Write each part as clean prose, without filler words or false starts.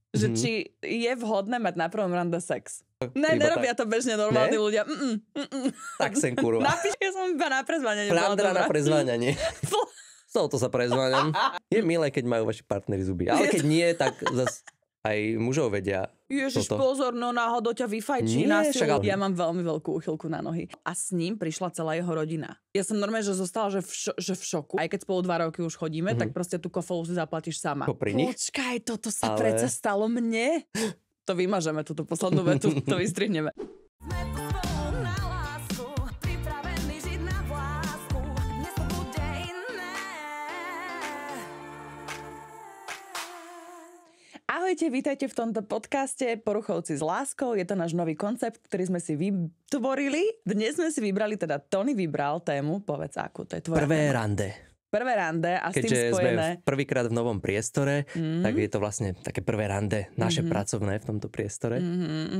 Že či je vhodné mať na prvom rande sex. Ne, nerobia to bežne normálni ľudia. Tak sem kurva. Napíš, ja som iba na prezváňanie. Flandra na prezváňanie. S touto sa prezváňam. Je milé, keď majú vaši partneri zuby. Ale keď nie, tak zase aj mužov vedia. Ježiš, pozor, no náhodou ťa vyfajčí na silu. Ja mám veľmi veľkú úchylku na nohy. A s ním prišla celá jeho rodina. Ja som normálne, že zostala, že v šoku. Aj keď spolu 2 roky už chodíme, tak proste tú kofolu si zaplatíš sama. Počkaj, toto sa predsa stalo mne? To vymažeme, túto poslednú vetu, to vystrihneme. Ahojte, vítajte v tomto podcaste Poruchovci s láskou. Je to náš nový koncept, ktorý sme si vytvorili. Dnes sme si vybrali, teda Tony vybral tému, povedz akú, to je tvoja Prvé téma. rande. Prvé rande a keďže s tým spojené. Sme prvýkrát v novom priestore, tak je to vlastne také prvé rande, naše pracovné v tomto priestore.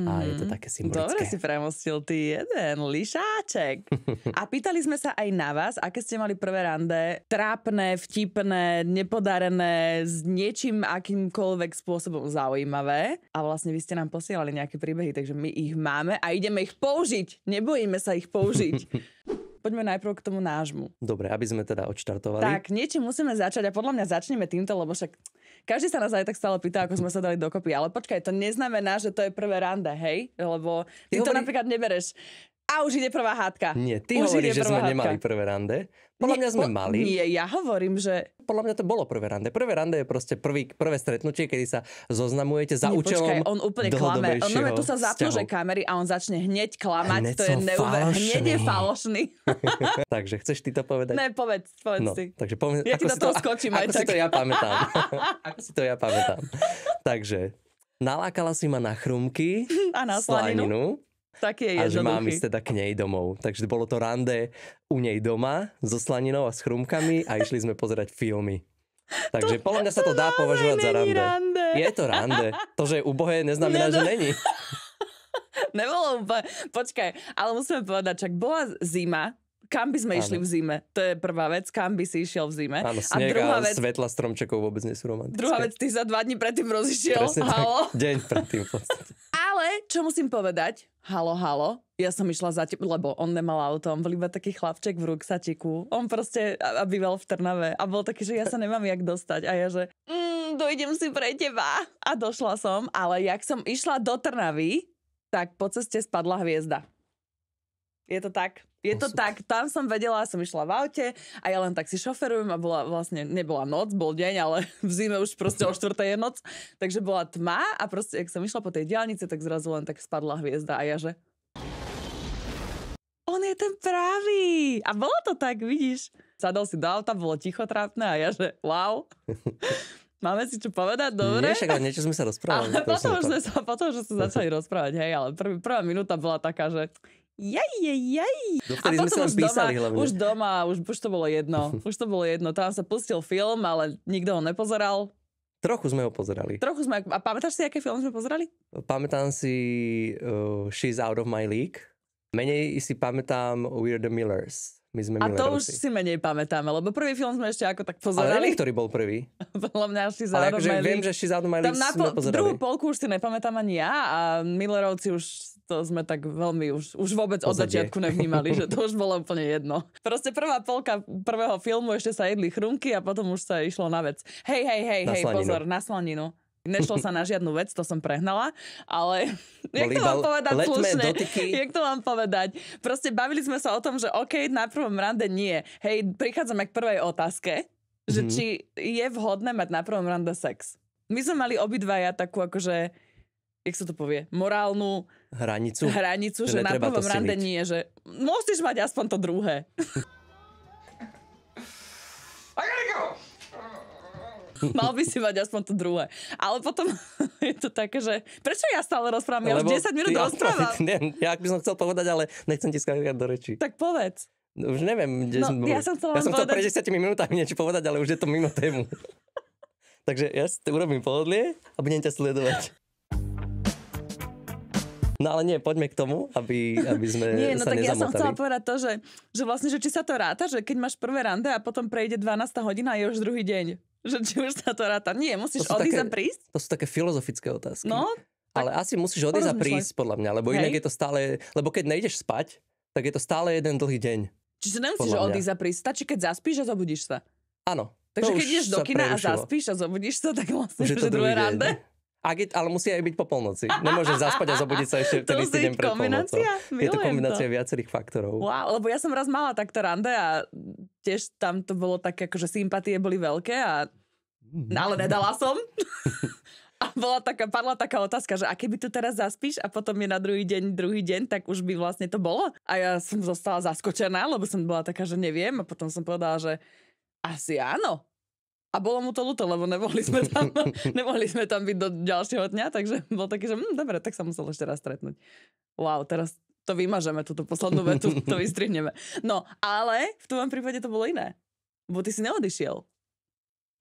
A je to také symbolické. Dobre si premostil ty jeden lišáček. A pýtali sme sa aj na vás, aké ste mali prvé rande, trápne, vtipné, nepodarené, s niečím akýmkoľvek spôsobom zaujímavé. A vlastne vy ste nám posielali nejaké príbehy, takže my ich máme a ideme ich použiť. Nebojíme sa ich použiť. Poďme najprv k tomu nášmu. Dobre, aby sme teda odštartovali. Tak, niečím musíme začať a podľa mňa začneme týmto, lebo však každý sa nás aj tak stále pýta, ako sme sa dali dokopy. Ale počkaj, to neznamená, že to je prvé rande, hej? Lebo ty to napríklad nebereš. A už ide prvá hádka. Nie, ty hovoríš, že sme nemali prvé rande. Podľa mňa sme mali. Nie, ja hovorím, že... Podľa mňa to bolo prvé rande. Prvé rande je proste prvé stretnutie, kedy sa zoznamujete za účelom počkaj, on úplne klame. On tu sa zapnú, že kamery a on začne hneď klamať. Hneď to je hneď je falošný. Takže chceš ty to povedať? Ne, povedz si. Takže ja ti do toho skočím aj tak. Ako si to ja pamätám. Ako si to ja pamätám. Takže nalákala si ma na chrumky a na slaninu. Taký je jednoduchý. A že mám ísť teda k nej domov. Takže bolo to rande u nej doma so slaninou a s chrumkami a išli sme pozerať filmy. Takže podľa mňa sa to dá považovať za rande. Je to rande. To, že je ubohé, neznamená, že není. Nebolo úplne. Počkaj, ale musíme povedať, čak bola zima. Kam by sme išli v zime? To je prvá vec, kam by si išiel v zime. Áno, sneh a svetla stromčekov vôbec nie sú romantické. Druhá vec, ty sa 2 dní predtým rozišiel. Presne tak, deň predtým v podstate. Ale, čo musím povedať, halo, ja som išla za tým, lebo on nemal auto, on bol iba taký chlapček v ruksačiku. On proste býval v Trnave a bol taký, že ja sa nemám jak dostať. A ja, že dojdem si pre teba. A došla som, ale jak som išla do Trnavy, tak po ceste spadla hviezda. Je to tak. Je to tak, tam som vedela, som išla v aute a ja len tak si šoferujem a nebola noc, bol deň, ale v zime už proste o 4. je noc, takže bola tma a proste, ak som išla po tej diaľnici, tak zrazu len tak spadla hviezda a ja, že on je ten pravý. A bolo to tak, vidíš. Sadol si do auta, bolo ticho, trápne a ja, že wow. Máme si čo povedať, dobre? Nie, však ale niečo sme sa rozprávali. Ale potom, že sa začali rozprávať, hej, ale prvá minúta bola taká, že Dovtedy sme sa písali hlavne. Už doma, už to bolo jedno. Už to bolo jedno. Tam sa pustil film, ale nikto ho nepozeral. Trochu sme ho pozerali. A pamätáš si, aké film sme pozerali? Pamätám si She's Out of My League. Menej si pamätám We're the Millers. My sme a Millerovci. to už si menej pamätáme, lebo prvý film sme ešte ako tak pozerali. Ale neviem, ktorý bol prvý. Podľa mňa She's Out of My League. Viem, že She's Out of My League sme pozerali. Druhú polku už si nepamätám ani ja a Millerovci už to sme tak veľmi už vôbec od začiatku nevnímali, že to už bolo úplne jedno. Proste prvá polka prvého filmu ešte sa jedli chrumky a potom už sa išlo na vec. Hej, pozor, na slaninu. Nešlo sa na žiadnu vec, to som prehnala, ale jak to mám povedať slušne? Jak to mám povedať? Proste bavili sme sa o tom, že OK, na prvom rande nie. Hej, prichádzame k prvej otázke, že či je vhodné mať na prvom rande sex. My sme mali obidvaja takú akože, jak sa to povie, morálnu hranicu, že na prvom rande nie, že musíš mať aspoň to druhé. Mal by si mať aspoň to druhé. Ale potom je to také, že prečo ja stále rozprávam? Ja už 10 minút rozprávam. Ja by som chcel povedať, ale nechcem ti skákať do reči. Tak povedz. Už neviem, kde som bol. Ja som chcel pred 10 minútami niečo povedať, ale už je to mimo tému. Takže ja si to urobím pohodlie a budem ťa sledovať. No ale nie, poďme k tomu, aby sme sa nezamotali. Ja som chcela povedať to, že vlastne, že či sa to ráta, že keď máš prvé rande a potom prejde 12. hodina a je už druhý deň. Že či už sa to ráta. Nie, musíš odísť a prísť. To sú také filozofické otázky. No, ale asi musíš odísť a prísť, podľa mňa, lebo inak je to stále, lebo keď nejdeš spať, tak je to stále jeden dlhý deň. Čiže nemusíš odísť a prísť, stačí, keď zaspíš a zobudíš sa. Áno. Takže keď ideš do kina a zaspíš a zobudíš sa, tak vlastne už je druhé rande. Ale musí aj byť po polnoci. Nemôžeš zaspať a zobudiť sa ešte ten istý deň pred polnocou. Je to kombinácia viacerých faktorov. Wow, lebo ja som raz mala takto rande a tiež tam to bolo také, akože sympatie boli veľké ale nedala som. A padla taká otázka, že a keby tu teraz zaspíš a potom je na druhý deň, tak už by vlastne to bolo. A ja som zostala zaskočená, lebo som bola taká, že neviem. A potom som povedala, že asi áno. A bolo mu to ľúto, lebo nemohli sme tam byť do ďalšieho dňa, takže bol taký, že dobre, tak sa musel ešte raz stretnúť. Wow, teraz to vymažeme, túto poslednú vetu, to vystrihneme. No, ale v tom prípade to bolo iné. Bo ty si neodišiel.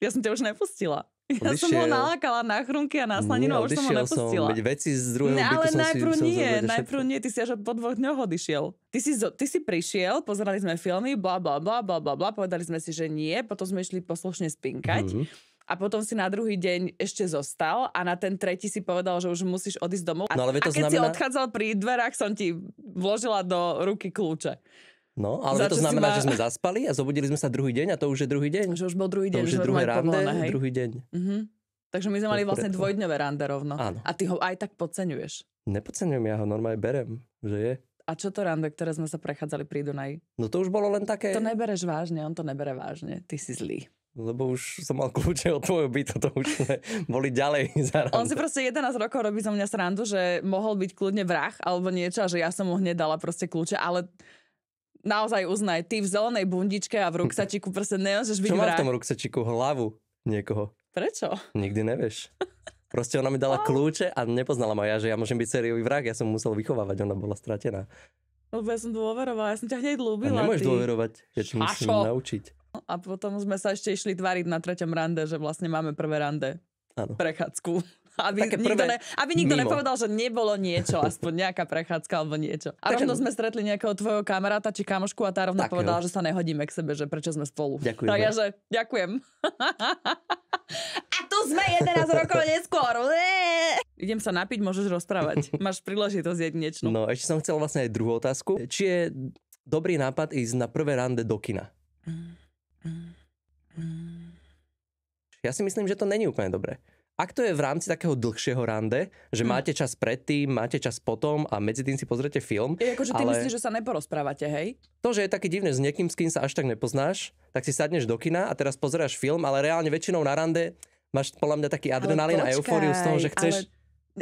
Ja som ťa už nepustila. Ja som ho nalákala na chrumky a na slaninu a už som ho nepustila. Veď veci z druhého bytu ale som najprv nie, ty si až po 2 dňoch odišiel. Ty si prišiel, pozerali sme filmy, bla bla bla bla bla bla, povedali sme si, že nie, potom sme išli poslušne spinkať. A potom si na druhý deň ešte zostal a na ten tretí si povedal, že už musíš odísť domov. No, ale a keď si odchádzal pri dverách, som ti vložila do ruky kľúče. No, ale to znamená, že sme zaspali a zobudili sme sa druhý deň a to už je druhý deň. Že už bol druhý deň. To už je druhé rande, druhý deň. Takže my sme mali vlastne dvojdňové rande rovno. Áno. A ty ho aj tak podceňuješ. Nepodceňujem, ja ho normálne berem, že je. A čo to rande, ktoré sme sa prechádzali pri Dunaji? No to už bolo len také... To nebereš vážne, on to nebere vážne. Ty si zlý. Lebo už som mal kľúče od tvojho bytu, to už sme boli ďalej za rande. On si proste 11 rokov robí zo mňa srandu, že mohol byť kľudne vrah alebo niečo a že ja som mu hneď dala proste kľúče, ale... Naozaj uznaj, ty v zelenej bundičke a v ruksačiku proste nemôžeš byť vrah. Čo má v tom ruksačiku? Hlavu niekoho. Prečo? Nikdy nevieš. Proste ona mi dala kľúče a nepoznala ma ja, že ja môžem byť sériový vrah. Ja som musel vychovávať, ona bola stratená. Lebo ja som dôverovala, ja som ťa hneď ľúbila. A nemôžeš dôverovať, ja ti musím naučiť. A potom sme sa ešte išli tváriť na 3. rande, že vlastne máme prvé rande. Áno. Prechádzku. Aby nikto nepovedal, že nebolo niečo, aspoň nejaká prechádzka alebo niečo. A rovno sme stretli nejakého tvojho kamaráta či kamošku a tá rovno povedala, že sa nehodíme k sebe, že prečo sme spolu. Ďakujem. Tak ja, že ďakujem. A tu sme 11 rokov neskôr. Idem sa napiť, môžeš rozprávať. Máš príležitosť jedinečnú. No, ešte som chcel vlastne aj druhú otázku. Či je dobrý nápad ísť na prvé rande do kina? Ja si myslím, že to není úplne dobré. Ak to je v rámci takého dlhšieho rande, že máte čas predtým, máte čas potom a medzi tým si pozriete film. Je akože ty myslíš, že sa neporozprávate, hej? To, že je také divné s niekým, s kým sa až tak nepoznáš, tak si sadneš do kina a teraz pozeráš film, ale reálne väčšinou na rande máš podľa mňa taký adrenalín a eufóriu z toho, že chceš...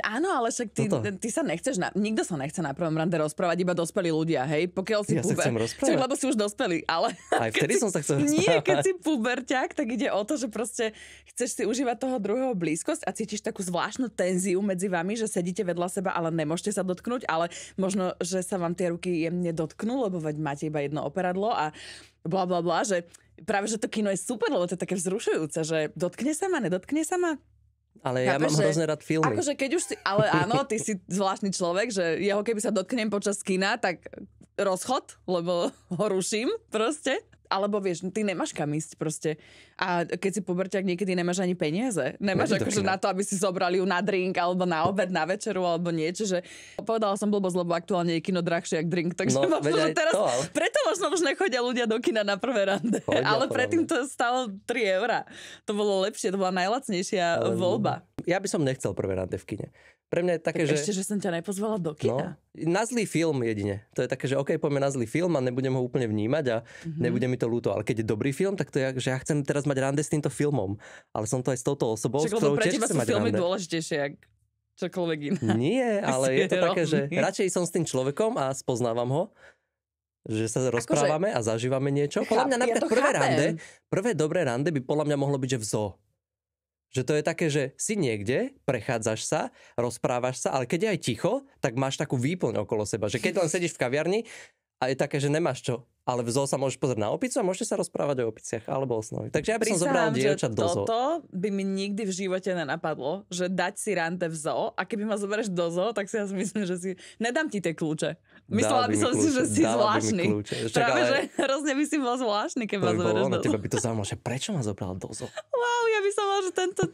Áno, ale však ty sa nechceš, nikto sa nechce na prvom rande rozprávať, iba dospelí ľudia, hej? Pokiaľ si sa chcem rozprávať. Lebo si už dospelý, ale... Aj vtedy som sa chcel rozprávať. Nie, keď si puberťák, tak ide o to, že proste chceš si užívať toho druhého blízkosť a cítiš takú zvláštnu tenziu medzi vami, že sedíte vedľa seba, ale nemôžete sa dotknúť, ale možno, že sa vám tie ruky jemne dotknú, lebo veď máte iba jedno operadlo a bla bla bla, že práve, že to kino je super, lebo to je také vzrušujúce, že dotkne sa ma, nedotkne sa ma. Ale ja mám hrozne rád filmy. Akože keď už si, ale áno, ty si zvláštny človek, že jeho keby sa dotknem počas kina, tak rozchod, lebo ho ruším proste. Alebo vieš, ty nemáš kam ísť proste. A keď si puberťák, niekedy nemáš ani peniaze. Nemáš akože na to, aby si zobrali ju na drink, alebo na obed, na večeru, alebo niečo, že povedala som blbosť, lebo aktuálne je kino drahšie jak drink, takže možno, že teraz, preto možno už nechodia ľudia do kina na prvé rande. Ale predtým to stalo 3 €. To bolo lepšie, to bola najlacnejšia voľba. Ja by som nechcel prvé rande v kine. Pre mňa je také, tak ešte, že som ťa nepozvala do kina. No, na zlý film jedine. To je také, že OK, poďme na zlý film a nebudem ho úplne vnímať a nebude mi to ľúto. Ale keď je dobrý film, tak to je, že ja chcem teraz mať rande s týmto filmom. Ale som to aj s touto osobou, s ktorou tiež chcem mať rande. Však, lebo pre teba sú filmy dôležitejšie, jak čokoľvek iné. Nie, ale je to také, že radšej som s tým človekom a spoznávam ho, že sa rozprávame a zažívame niečo. Podľa mňa napríklad prvé dobré rande by podľa mňa mohlo byť, že v zoo. Že to je také, že si niekde, prechádzaš sa, rozprávaš sa, ale keď je aj ticho, tak máš takú výplň okolo seba. Že keď len sedíš v kaviarni a je také, že nemáš čo Ale v zoo sa môžeš pozrieť na opicu a môžete sa rozprávať o opiciach alebo o snovi. Takže ja by som zobral dievčat do zoo. Toto by mi nikdy v živote nenapadlo, že dať si rande v zoo a keby ma zoberieš do zoo, tak si ja myslím, že si... Nedám ti tie kľúče. Myslela by som si, že si zvláštny. Práve, že hrozne by si bol zvláštny, keď ma zoberieš do zoo. Teba by to zaujímalo, že prečo ma zobral do zoo? Wow, ja by som mal, že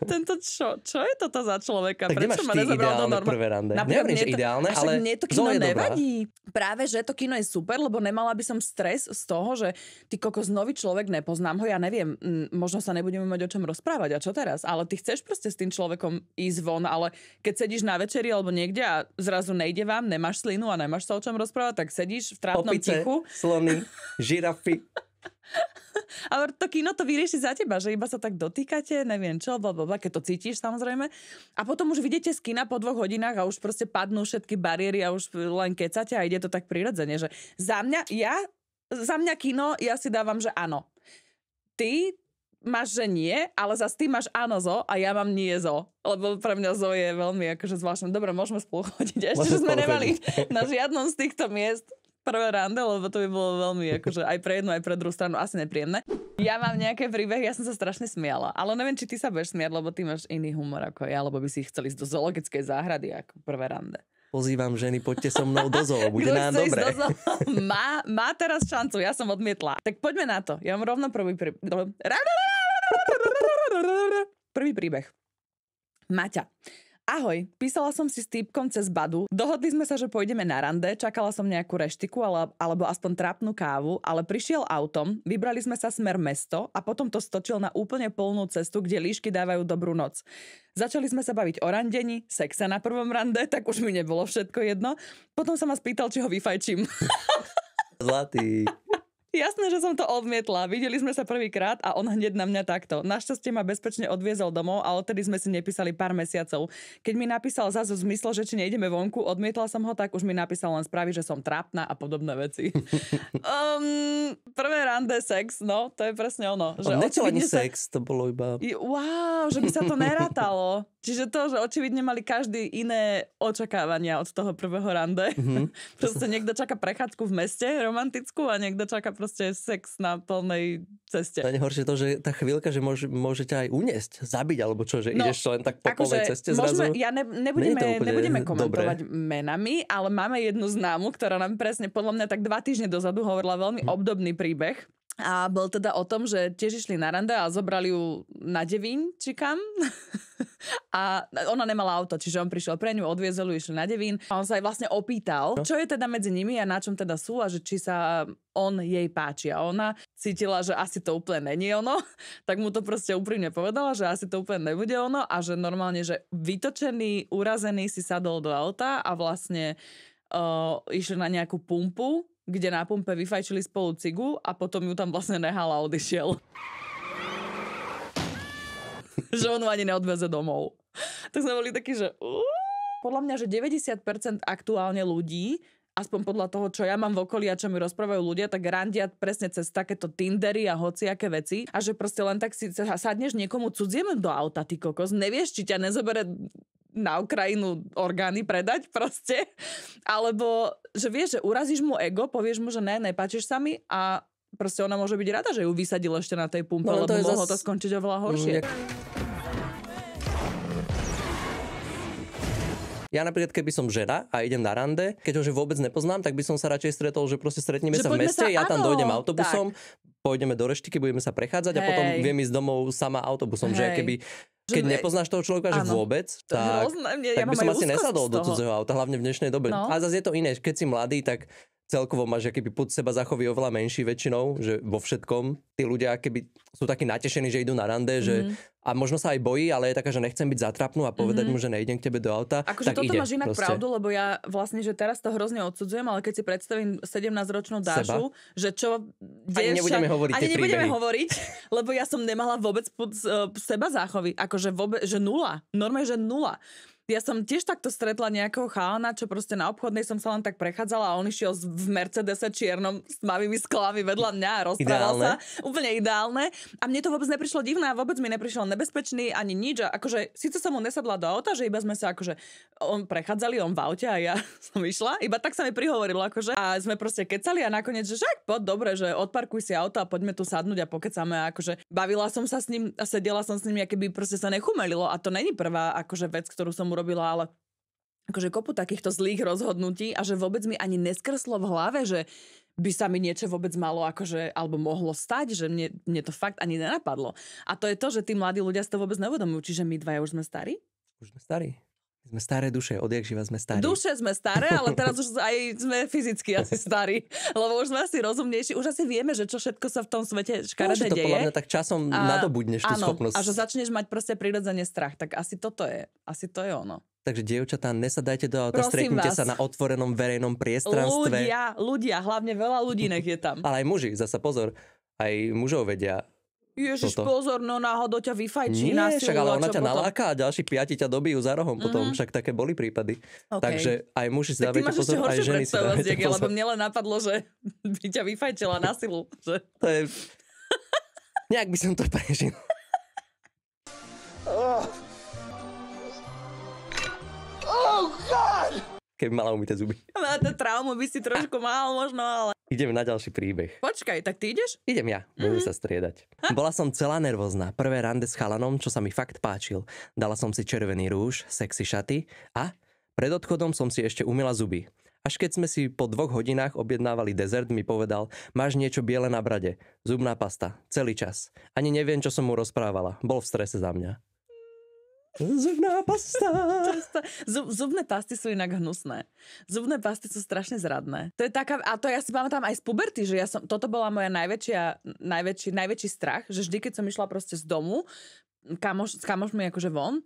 tento čo je toto za človeka? Tak prečo ma nezobral do normálne? Prvé rande. Neviem, že ideálne, ale mne to kino nevadí. Práve, že to kino je super, lebo nemala by som stres z toho, že ty kokos nový človek, nepoznám ho, ja neviem, možno sa nebudeme mať o čom rozprávať, a čo teraz? Ale ty chceš proste s tým človekom ísť von, ale keď sedíš na večeri alebo niekde a zrazu nejde vám, nemáš slinu a nemáš sa o čom rozprávať, tak sedíš v trápnom tichu. Slony, žirafy. Ale to kino to vyrieši za teba, že iba sa tak dotýkate, neviem čo, blablabla, keď to cítiš samozrejme. A potom už vidíte z kina po 2 hodinách a už proste padnú všetky bariéry a už len kecate a ide to tak prirodzene, že za mňa kino, ja si dávam, že áno. Ty máš, že nie, ale zase ty máš áno zo a ja mám nie zo. Lebo pre mňa zo je veľmi akože zvláštne. Dobre, môžeme spolu chodiť. Ešte, že sme nemali na žiadnom z týchto miest prvé rande, lebo to by bolo veľmi akože aj pre jednu, aj pre druhú stranu asi nepríjemné. Ja mám nejaké príbehy, ja som sa strašne smiala. Ale neviem, či ty sa budeš smiať, lebo ty máš iný humor ako ja, lebo by si chcel ísť do zoologickej záhrady ako prvé rande. Pozývam ženy, poďte so mnou do zoo, bude nám dobre. Má teraz šancu, ja som odmietla. Tak poďme na to. Ja mám rovno prvý príbeh. Maťa. Ahoj, písala som si s týpkom cez Badu. Dohodli sme sa, že pôjdeme na rande, čakala som nejakú reštiku alebo aspoň trápnu kávu, ale prišiel autom, vybrali sme sa smer mesto a potom to stočil na úplne polnú cestu, kde líšky dávajú dobrú noc. Začali sme sa baviť o randení, sexe na prvom rande, tak už mi nebolo všetko jedno. Potom sa ma spýtal, či ho vyfajčím. Zlatý. Jasné, že som to odmietla. Videli sme sa prvýkrát a on hneď na mňa takto. Našťastie ma bezpečne odviezol domov, ale odtedy sme si nepísali pár mesiacov. Keď mi napísal zase v zmysle, že či nejdeme vonku, odmietla som ho, tak už mi napísal len správy, že som trápna a podobné veci. Prvé rande, sex, no, to je presne ono. Že nechcel ani sex, to bolo iba... Wow, že by sa to nerátalo. Čiže to, že očividne mali každý iné očakávania od toho prvého rande. Proste niekto čaká prechádzku v meste romantickú a niekto čaká proste sex na plnej ceste. Najhoršie to, že tá chvíľka, že môžete aj uniesť, zabiť, alebo čo, že ideš len tak po plnej ceste zrazu. Nebudeme komentovať menami, ale máme jednu známu, ktorá nám presne podľa mňa tak 2 týždne dozadu hovorila veľmi obdobný príbeh. A bol teda o tom, že tiež išli na rande a zobrali ju na Devín, či kam. A ona nemala auto, čiže on prišiel pre ňu, odviezol ju, išli na Devín. A on sa aj vlastne opýtal, čo je teda medzi nimi a na čom teda sú a že či sa on jej páči. A ona cítila, že asi to úplne není ono, tak mu to proste úprimne povedala, že asi to úplne nebude ono a že normálne, že vytočený, urazený si sadol do auta a vlastne išli na nejakú pumpu, kde na pumpe vyfajčili spolu cigu a potom ju tam vlastne nehal a odišiel. Že on ani neodveze domov. Tak sme boli takí, že... Podľa mňa, že 90% aktuálne ľudí, aspoň podľa toho, čo ja mám v okolí a čo mi rozprávajú ľudia, tak randia presne cez takéto Tindery a hociaké veci. A že proste len tak si sadneš niekomu cudziemu do auta, ty kokos. Nevieš, či ťa nezobere na Ukrajinu orgány predať proste. Alebo, že vieš, že urazíš mu ego, povieš mu, že nepáčiš sa mi a proste ona môže byť rada, že ju vysadil ešte na tej pumpe, lebo mohlo to skončiť oveľa horšie. Ja napríklad, keby som žena a idem na rande, keď ho že vôbec nepoznám, tak by som sa radšej stretol, že proste stretneme sa v meste, ja tam dojdem autobusom, pôjdeme do reštiky, budeme sa prechádzať a potom viem ísť domov sama autobusom, že keby... Keď nepoznáš toho človeka, že vôbec, tak by som asi nesadol do cudzého auta, hlavne v dnešnej dobe. No. A zase je to iné, keď si mladý, tak celkovo máš akýby pud seba zachový oveľa menší väčšinou, že vo všetkom tí ľudia keby sú takí natešení, že idú na rande, že a možno sa aj bojí, ale je taká, že nechcem byť zatrapnú a povedať mu, že nejdem k tebe do auta. Akože tak toto ide, máš inak proste. pravdu, lebo ja vlastne, že teraz to hrozne odsudzujem, ale keď si predstavím 17-ročnú Dášu, že čo... Ani nebudeme hovoriť tie príbehy. Hovoriť, lebo ja som nemala vôbec seba záchovy. Akože vôbec, že nula. Normálne, že nula. Ja som tiež takto stretla nejakého chalana, čo proste na obchodnej som sa len tak prechádzala a on išiel v Mercedese čiernom s tmavými sklami vedľa mňa a rozprával sa. Úplne ideálne. A mne to vôbec neprišlo divné a vôbec mi neprišiel nebezpečný ani nič. A akože síce som mu nesadla do auta, že iba sme sa akože prechádzali on v aute a ja som išla. Iba tak sa mi prihovorilo akože. A sme proste kecali a nakoniec, že však poď dobre, že odparkuj si auto a poďme tu sadnúť a pokecame. A akože bavila som sa s ním a sedela som s ním, akoby proste sa nechumelilo. A to není prvá akože vec, ktorú som urobila, ale akože kopu takýchto zlých rozhodnutí a že vôbec mi ani neskrslo v hlave, že by sa mi niečo vôbec malo akože, alebo mohlo stať, že mne to fakt ani nenapadlo. A to je to, že tí mladí ľudia si to vôbec neuvedomujú. Čiže my dvaja už sme starí? Už sme starí. Sme staré duše, odjak živa sme starí. Duše sme staré, ale teraz už aj sme fyzicky asi starí. Lebo už sme asi rozumnejší. Už asi vieme, že čo všetko sa v tom svete škaredé deje. To podľa mňa tak časom nadobudneš tú schopnosť. A že začneš mať proste prirodzene strach. Tak asi toto je. Asi to je ono. Takže dievčatá, nesadajte do auta, stretnite sa na otvorenom verejnom priestranstve. Ľudia, hlavne veľa ľudí nech je tam. Ale aj muži, zasa pozor, aj mužov vedia. Ježiš, pozor, no náhodou ťa vyfajčí na silu. Nie, však ale ona ťa naláka a ďalší 5 ťa dobijú za rohom potom. Však také boli prípady. Okay. Takže aj muži si dávajte pozor, aj ženy si dávajte pozor. Lebo mne len napadlo, že by ťa vyfajčila na silu. Že... To je... Nejak by som to prežil. Oh God! Keby mala umyté zuby. Na tú traumu by si trošku mal možno, ale... Ideme na ďalší príbeh. Počkaj, tak ty ideš? Idem ja, budeme sa striedať. Bola som celá nervózna. Prvé rande s chalanom, čo sa mi fakt páčil. Dala som si červený rúž, sexy šaty a pred odchodom som si ešte umyla zuby. Až keď sme si po 2 hodinách objednávali dezert, mi povedal, máš niečo biele na brade, zubná pasta, celý čas. Ani neviem, čo som mu rozprávala. Bol v strese za mňa. Zubná pasta. Zubné pasty sú inak hnusné. Zubné pasty sú strašne zradné. To je taká, a to ja si pamätám aj z puberty, že toto bola moja najväčší strach, že vždy, keď som išla proste z domu, s kamošmi akože von,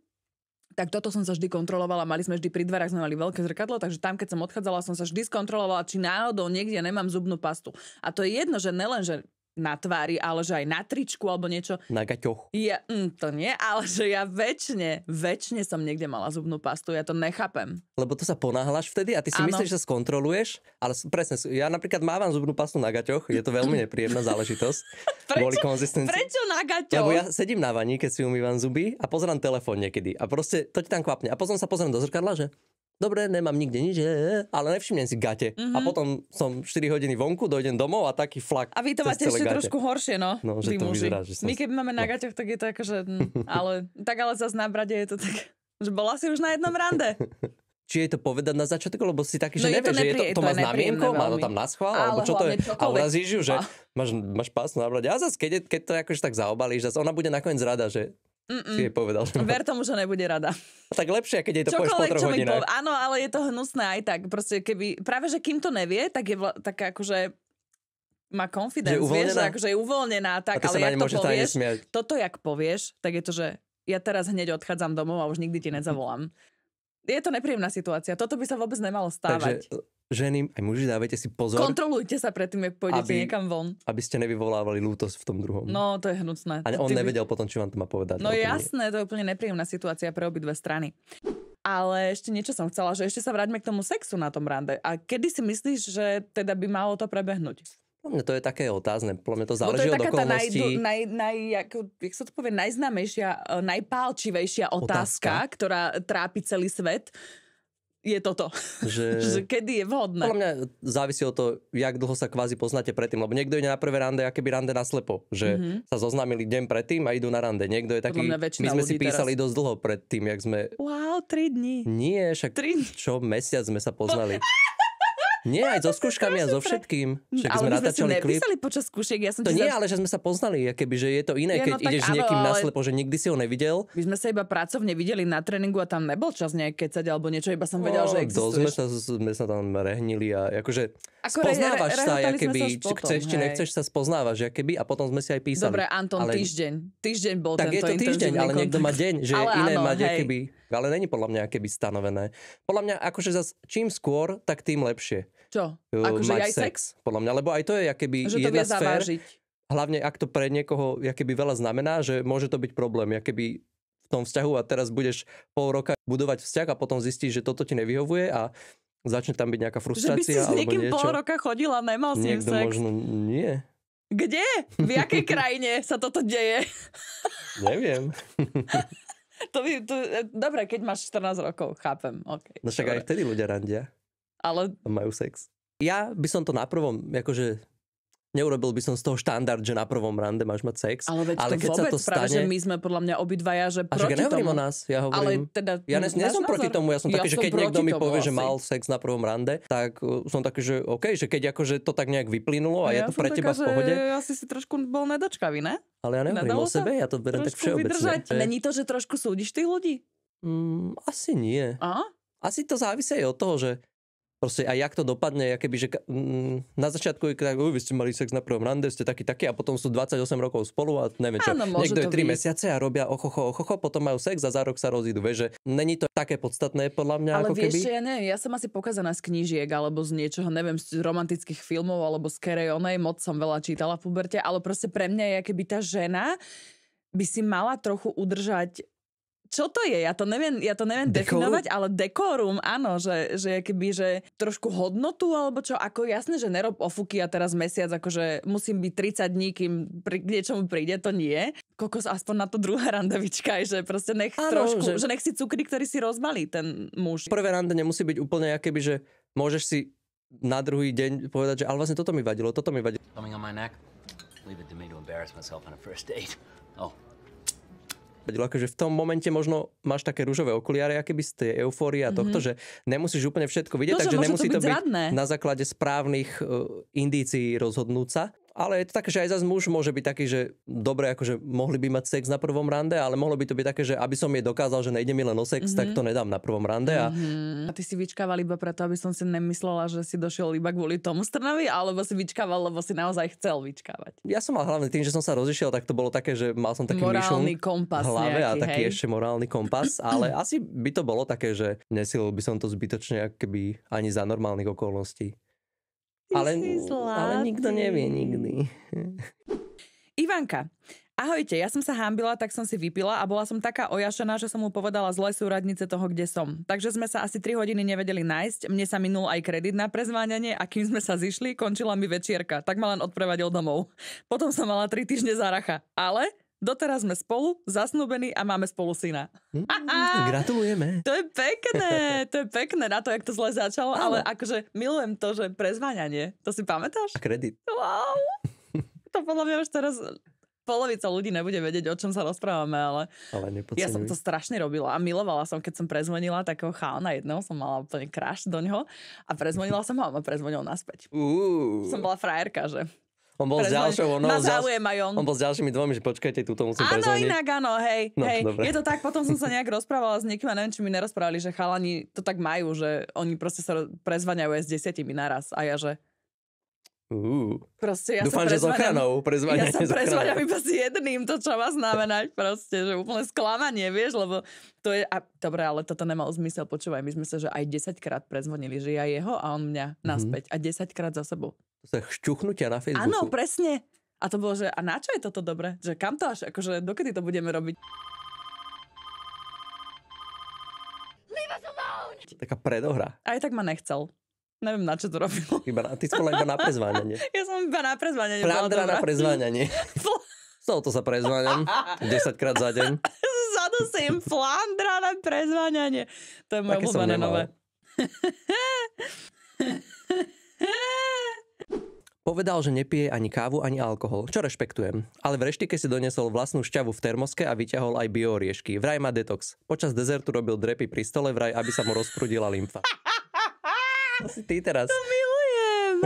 tak toto som sa vždy kontrolovala. Mali sme vždy pri dverách, sme mali veľké zrkadlo, takže tam, keď som odchádzala, som sa vždy skontrolovala, či náhodou niekde nemám zubnú pastu. A to je jedno, že nelen, že na tvári, ale že aj na tričku alebo niečo. Na gaťoch. To nie, ale že ja väčšine som niekde mala zubnú pastu, ja to nechápem. Lebo to sa ponáhľaš vtedy a ty si myslíš, že sa skontroluješ, ale presne, ja napríklad mávam zubnú pastu na gaťoch, je to veľmi nepríjemná záležitosť. Kvôli konzistencii. Prečo na gaťoch? Lebo ja sedím na vani, keď si umývam zuby a pozerám telefón niekedy a proste to ti tam kvapne. A potom sa pozriem do zrkadla, že dobre, nemám nikde nič, ale nevšimnem si gate. A potom som 4 hodiny vonku, dojdem domov a taký flak. A vy to máte ešte trošku horšie, no. No, že to vyzerá, že my keby máme na gaťoch, tak je to akože... ale zase na brade je to tak... Že bola si už na jednom rande. Či je to povedať na začiatku, lebo si taký, že nevieš, že to má znamienko, má to tam na schvál, alebo čo to je. A urazíš ju, že máš pásnu na brade. A zase, keď to akože tak zaobalíš, zase ona bude nakoniec rada, že si jej povedal. Ver tomu, že nebude rada. Tak lepšie, keď jej to povieš po 3 hodinách. Áno, ale je to hnusné aj tak. Proste keby, práve že kým to nevie, tak je taká akože má confidence, vieš, že akože je uvoľnená, tak, ale jak to povieš, toto jak povieš, tak je to, že ja teraz hneď odchádzam domov a už nikdy ti nezavolám. Je to nepríjemná situácia. Toto by sa vôbec nemalo stávať. Takže ženy, aj muži, dávajte si pozor. Kontrolujte sa predtým, jak pôjdete niekam von. Aby ste nevyvolávali lútosť v tom druhom. No, to je hnusné. A on nevedel potom, či vám to má povedať. No jasné, to je úplne nepríjemná situácia pre obidve strany. Ale ešte niečo som chcela, že ešte sa vráťme k tomu sexu na tom rande. A kedy si myslíš, že teda by malo to prebehnúť? Mne to je také otázne. Podľa mňa to záleží od okolností. To je jak sa to povie, najznámejšia, najpálčivejšia otázka, ktorá trápi celý svet. Je toto. Že kedy je vhodné? Podľa mňa závisí od toho, jak dlho sa kvázi poznáte predtým. Lebo niekto ide na prvé rande, akéby rande naslepo. Že sa zoznámili deň predtým a idú na rande. Niekto je taký... My sme si písali dosť dlho predtým, jak sme... Wow, 3 dní. Nie, však čo mesiac sme sa poznali. Nie, aj so skúškami a so všetkým. Však ale sme my natáčali sme si nepísali počas skúšiek. Ja som to nie, ale že sme sa poznali. Keby, že je to iné, keď ideš s niekým naslepo, že nikdy si ho nevidel. My sme sa iba pracovne videli na tréningu a tam nebol čas nejak kecať alebo niečo, iba som vedel, že existuješ. Sme sa tam rehnili a akože spoznávaš sa, keby chceš či nechceš sa spoznávaš, keby a potom sme si aj písali. Dobre, Anton, týždeň bol tento intenzívny kontakt. Tak je to týždeň, ale niekto má deň, že iné mať keby. Ale není podľa mňa keby stanovené. Podľa mňa akože zas čím skôr, tak tým lepšie. Čo? Akože aj sex? Podľa mňa, lebo aj to je keby jedna sfér. Hlavne ak to pre niekoho keby veľa znamená, že môže to byť problém. Keby v tom vzťahu a teraz budeš pol roka budovať vzťah a potom zistíš, že toto ti nevyhovuje a začne tam byť nejaká frustrácia. Že by si s niekým pol roka chodil a nemal s ním sex. Možno nie. Kde? V jakej krajine sa toto deje? Neviem. Dobre, keď máš 14 rokov, chápem. Okay, no však aj vtedy ľudia randia. Ale... A majú sex. Ja by som to na prvom, akože neurobil by som z toho štandard, že na prvom rande máš mať sex. Ale veď ale to keď vôbec, sa to stane... práve, že my sme podľa mňa obidvaja, že proti tomu. A že ja nehovorím o nás, ja hovorím... Ale teda, ja nie som proti tomu, ja som taký, že keď niekto mi povie, že mal sex na prvom rande, tak som taký, že OK, že keď akože to tak nejak vyplynulo a je to pre teba v pohode. Ja si trošku bol nedočkavý, ne? Ale ja nehovorím o sebe, ja to beriem tak všeobecne. Není to, že trošku súdiš tých ľudí? Asi nie. Aha? Asi to závisí aj od toho, že proste aj jak to dopadne, keby, že na začiatku je tak, vy ste mali sex na prvom rande, ste taký a potom sú 28 rokov spolu a neviem čo. Niekto je 3 mesiace a robia ochocho, potom majú sex a za rok sa rozídu. Vieš, že není to také podstatné podľa mňa. Ale ako vieš, keby. Ja neviem, ja som asi pokazaná z knížiek alebo z niečoho, neviem, z romantických filmov alebo z Carey Onej, moc som veľa čítala v puberte, ale proste pre mňa je, keby tá žena by si mala trochu udržať. Čo to je? Ja to neviem definovať, ale dekórum, áno, že keby, že trošku hodnotu, alebo čo, ako jasné, že nerob ofuky a teraz mesiac, akože musím byť 30 dní, kým k niečomu príde, to nie. Kokos, aspoň na to druhé rande vyčkaj, že proste nech trošku, že nech si cukry, ktorý si rozmalí ten muž. Prvé rande nemusí byť úplne, keby, že môžeš si na druhý deň povedať, že ale vlastne toto mi vadilo. Coming on my neck? Leave it to me to embarrass myself on a first date. Oh. Akože v tom momente možno máš také ružové okuliare, akéby z tej eufórie a tohto, že nemusíš úplne všetko vidieť, takže nemusí to byť na základe správnych indícií rozhodnúť sa. Ale je to také, že aj zase muž môže byť taký, že dobre, akože mohli by mať sex na prvom rande, ale mohlo by to byť také, že aby som jej dokázal, že nejde mi len o sex, tak to nedám na prvom rande. A ty si vyčkával iba preto, aby som si nemyslela, že si došiel iba kvôli tomu strnavi, alebo si vyčkával, lebo si naozaj chcel vyčkávať? Ja som mal hlavne tým, že som sa rozišiel, tak to bolo také, že mal som taký morálny kompas v hlave nejaký, a taký ešte morálny kompas, ale asi by to bolo také, že nesilil by som to zbytočne keby ani za normálnych okolností. Ale nikto nevie nikdy. Ivanka, ahojte, ja som sa hanbila, tak som si vypila a bola som taká ojašená, že som mu povedala zlé súradnice toho, kde som. Takže sme sa asi 3 hodiny nevedeli nájsť, mne sa minul aj kredit na prezváňanie a kým sme sa zišli, končila mi večierka, tak ma len odprevadil domov. Potom som mala 3 týždne záracha, ale doteraz sme spolu, zasnúbení a máme spolu syna. Gratulujeme. To je pekné na to, jak to zle začalo, ale akože milujem to, že prezváňanie. To si pamätáš? A kredit. Wow. To podľa mňa už teraz polovica ľudí nebude vedieť, o čom sa rozprávame, ale ja som to strašne robila a milovala som, keď som prezvonila takého chalana jedného, som mala úplne crush do ňoho a prezvonila som ho a ma prezvonil naspäť. Som bola frajerka, že... On bol s ďalšími dvomi, že počkajte, túto musím prezvoniť. Áno, inak áno, hej. Je to tak, potom som sa nejak rozprávala s niekým a neviem, či mi nerozprávali, že chalani to tak majú, že oni proste sa prezvaňajú aj s 10 naraz a ja, že... Proste ja dúfam, že s ochranou. Ja sa prezvaňam iba s jedným, to čo má znamenať proste, že úplne sklamanie, vieš, lebo to je... Dobre, ale toto nemalo zmysel, počúvaj, my sme sa, že aj 10 krát prezvonili, že ja jeho a on mňa naspäť a 10 krát za sebou. To sa šťuchnutia na Facebooku. Áno, presne. A to bolo, že a na čo je toto dobre? Že kam to až, akože dokedy to budeme robiť? Leave us alone! Taká predohra. Aj tak ma nechcel. Neviem, na čo to robil. Ty si bola iba na prezváňanie. Ja som iba na prezváňanie. Flandra na prezváňanie. Z toho to sa prezváňam 10 krát za deň. Zadusím Flandra na prezváňanie. To je moje obľúbené nové. Povedal, že nepije ani kávu, ani alkohol, čo rešpektujem. Ale v reštike si doniesol vlastnú šťavu v termoske a vyťahol aj biooriešky. Vraj má detox. Počas dezertu robil drepy pri stole vraj, aby sa mu rozprudila lymfa. Asi ty teraz. To milujem.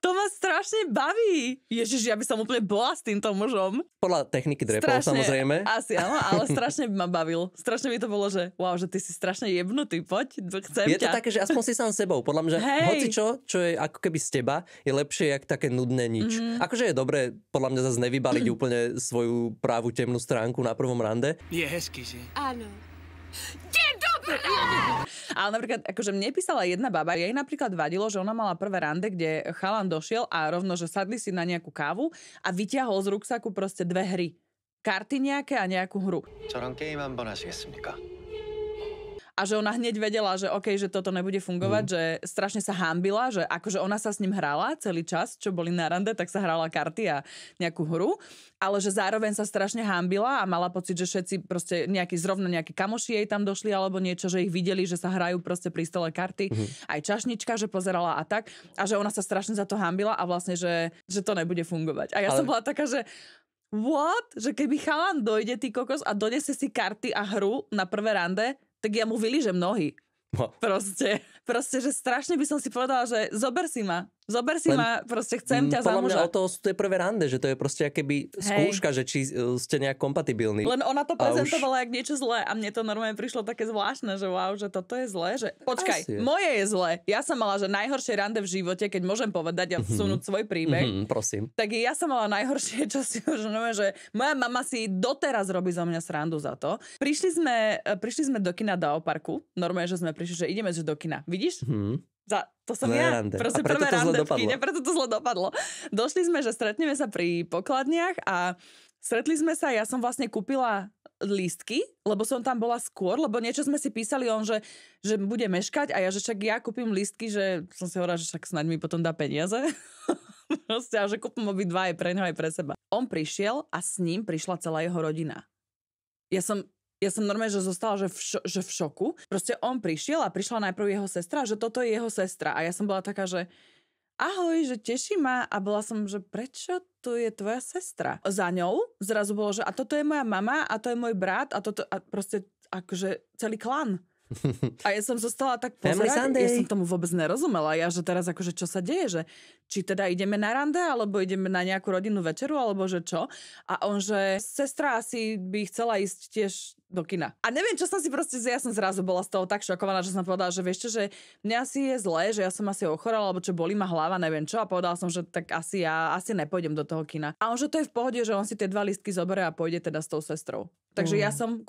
To ma strašne baví. Ježiš, ja by som úplne bola s týmto mužom. Podľa techniky drepov, samozrejme. Asi áno, ale strašne by ma bavil. Strašne by to bolo, že wow, že ty si strašne jebnutý, poď, chcem je ťa. Je to také, že aspoň si sám sebou. Podľa mňa, že hoci čo je ako keby z teba, je lepšie, jak také nudné nič. Akože je dobré, podľa mňa zase nevybaliť úplne svoju právu temnú stránku na prvom rande. Je hezký, že? Áno. Ale napríklad, akože mne písala jedna baba, jej napríklad vadilo, že ona mala prvé rande, kde chalan došiel a rovno, že sadli si na nejakú kávu a vytiahol z ruksaku proste 2 hry. karty nejaké a nejakú hru. 저랑 게임 한번 하시겠습니까? A že ona hneď vedela, že okej, že toto nebude fungovať, že strašne sa hanbila, že akože ona sa s ním hrala celý čas, čo boli na rande, tak sa hrala karty a nejakú hru, ale že zároveň sa strašne hanbila a mala pocit, že všetci proste zrovna nejakí kamoši jej tam došli alebo niečo, že ich videli, že sa hrajú proste pri stole karty, aj čašnička, že pozerala a tak, a že ona sa strašne za to hanbila a vlastne, že to nebude fungovať. A ja som bola taká, že what? Že keby chalan dojde, ty kokos, a donese si karty a hru na prvé rande, tak ja mu vylížem nohy. No. Proste, že strašne by som si povedala, že zober si ma, proste chcem ťa za muža. Podľa mňa o to je prvé rande, že to je proste akoby skúška, že či ste nejak kompatibilní. Len ona to prezentovala jak niečo zlé a mne to normálne prišlo také zvláštne, že wow, že toto je zlé, že počkaj, moje je zlé. Ja som mala, že najhoršie rande v živote, keď môžem povedať a vsunúť svoj príbeh. Prosím. Tak ja som mala najhoršie časy, že moja mama si doteraz robí za mňa srandu za to. Prišli sme do kina do parku, normálne, že sme prišli, že ideme do kina. Vidíš? To som ja. Proste prvé rande v kine, preto to zle dopadlo. Došli sme, že stretneme sa pri pokladniach a stretli sme sa, ja som vlastne kúpila lístky, lebo som tam bola skôr, lebo niečo sme si písali že bude meškať a ja, že však ja kúpim lístky, že som si hovorila, že však snáď mi potom dá peniaze. Proste, a že kúpim obidva aj pre ňo, aj pre seba. On prišiel a s ním prišla celá jeho rodina. Ja som normálne, že zostala, že v šoku. Proste on prišiel a prišla najprv jeho sestra, že toto je jeho sestra. A ja som bola taká, že ahoj, že teší ma. A bola som, že prečo tu je tvoja sestra? Za ňou zrazu bolo, že a toto je moja mama, a to je môj brat, a toto, a proste akože celý klan. A ja som zostala tak pozerať, ja som tomu vôbec nerozumela. Ja, že teraz akože čo sa deje, že či teda ideme na rande, alebo ideme na nejakú rodinnú večeru, alebo že čo. A on, že sestra asi by chcela ísť tiež do kina. A neviem, čo som si proste, ja som zrazu bola z toho tak šokovaná, že som povedala, že vieš čo, že mňa asi je zlé, že ja som asi ochorela, alebo čo, bolí ma hlava, neviem čo. A povedala som, že tak asi ja nepôjdem do toho kina. A on, že to je v pohode, že on si tie 2 lístky zoberie a pôjde teda s tou sestrou. Takže ja som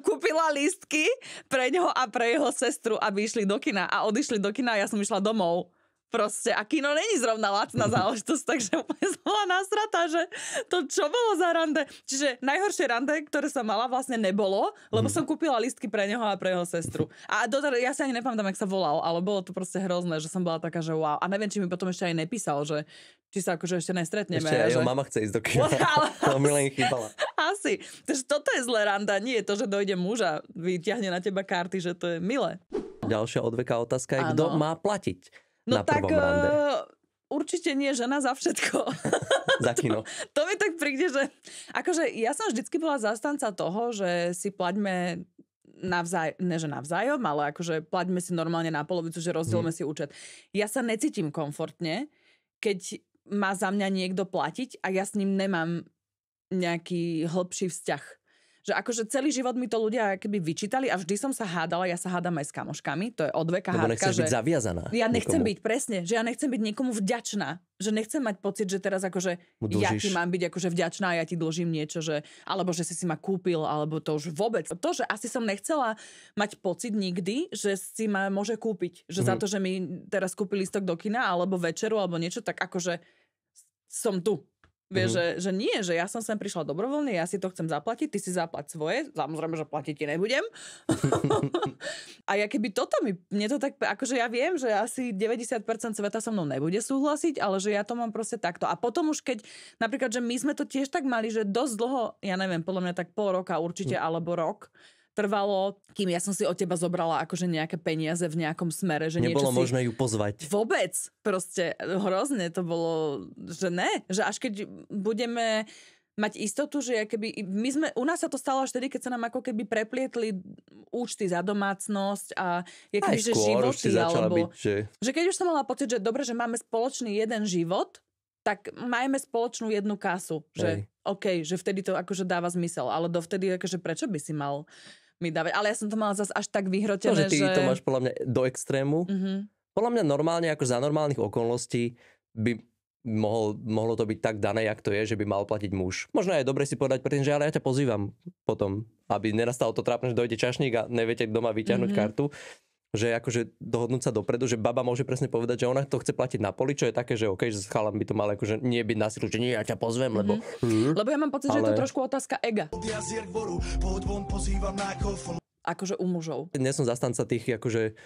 kúpila lístky pre ňoho a pre jeho sestru, aby išli do kina. A odišli do kina a ja som išla domov. Proste. A kino není zrovna lacná záležitosť, takže úplne som bola nasratá, že to čo bolo za rande. Čiže najhoršie rande, ktoré som mala, vlastne nebolo, lebo som kúpila lístky pre neho a pre jeho sestru. A ja si ani nepamätám, jak sa volal, ale bolo to proste hrozné, že som bola taká, že wow. A neviem, či mi potom ešte aj nepísal, že či sa akože ešte nestretneme. Ešte aj jeho mama chce ísť do kina. To mi len chýbala. Asi. Takže toto je zlé randa. Nie je to, že dojde muž a vyťahne na teba karty, že to je milé. Ďalšia odveká otázka je, kto má platiť? No tak určite nie žena za všetko. Za kino. To mi tak príde, že akože ja som vždycky bola zastanca toho, že si plaťme navzájom, ale akože plaťme si normálne na polovicu, že rozdielme si účet. Ja sa necítim komfortne, keď má za mňa niekto platiť a ja s ním nemám nejaký hlbší vzťah. Že akože celý život mi to ľudia keby vyčítali a vždy som sa hádala, ja sa hádam aj s kamoškami, to je odveka hádka. Lebo nechceš byť zaviazaná. Ja nechcem byť, presne, že ja nechcem byť niekomu vďačná. Že nechcem mať pocit, že teraz akože ja ti mám byť akože vďačná a ja ti dlžím niečo, že, alebo že si ma kúpil, alebo to už vôbec. To, že asi som nechcela mať pocit nikdy, že si ma môže kúpiť. Že za to, že mi teraz kúpi lístok do kina, alebo večeru, alebo niečo, tak akože som tu. Vieš, že nie, že ja som sem prišla dobrovoľne, ja si to chcem zaplatiť, ty si zaplať svoje, samozrejme, že platiť ti nebudem. A ja keby toto mne to tak, akože ja viem, že asi 90% sveta so mnou nebude súhlasiť, ale že ja to mám proste takto. A potom už keď, napríklad, že my sme to tiež tak mali, že dosť dlho, ja neviem, podľa mňa tak pol roka určite, alebo rok, trvalo, kým ja som si od teba zobrala akože nejaké peniaze v nejakom smere. Že nebolo možné ju pozvať. Vôbec. Proste hrozne to bolo, že ne. Že až keď budeme mať istotu, že keby u nás sa to stalo až tedy, keď sa nám ako keby preplietli účty za domácnosť a keby, že životy, alebo že keď už som mala pocit, že dobre, že máme spoločný jeden život, tak majme spoločnú jednu kasu. Že OK, že vtedy to akože dáva zmysel, ale dovtedy akože prečo by si mal mi dávať. Ale ja som to mala zase až tak vyhrotené, že... Ty to máš podľa mňa do extrému. Podľa mňa normálne, ako za normálnych okolností by mohlo to byť tak dané, jak to je, že by mal platiť muž. Možno je dobre si povedať predtým, že ale ja ťa pozývam potom, aby nenastalo to trápne, že dojde čašník a neviete doma vyťahnuť kartu. že akože dohodnúť sa dopredu, že baba môže presne povedať, že ona to chce platiť na poli, čo je také, že OK, že chalan by to mal akože nie byť na silu, že nie, ja ťa pozvem, lebo... Lebo ja mám pocit, že je to trošku otázka ega. Akože u mužov. Nie som zastanca tých akože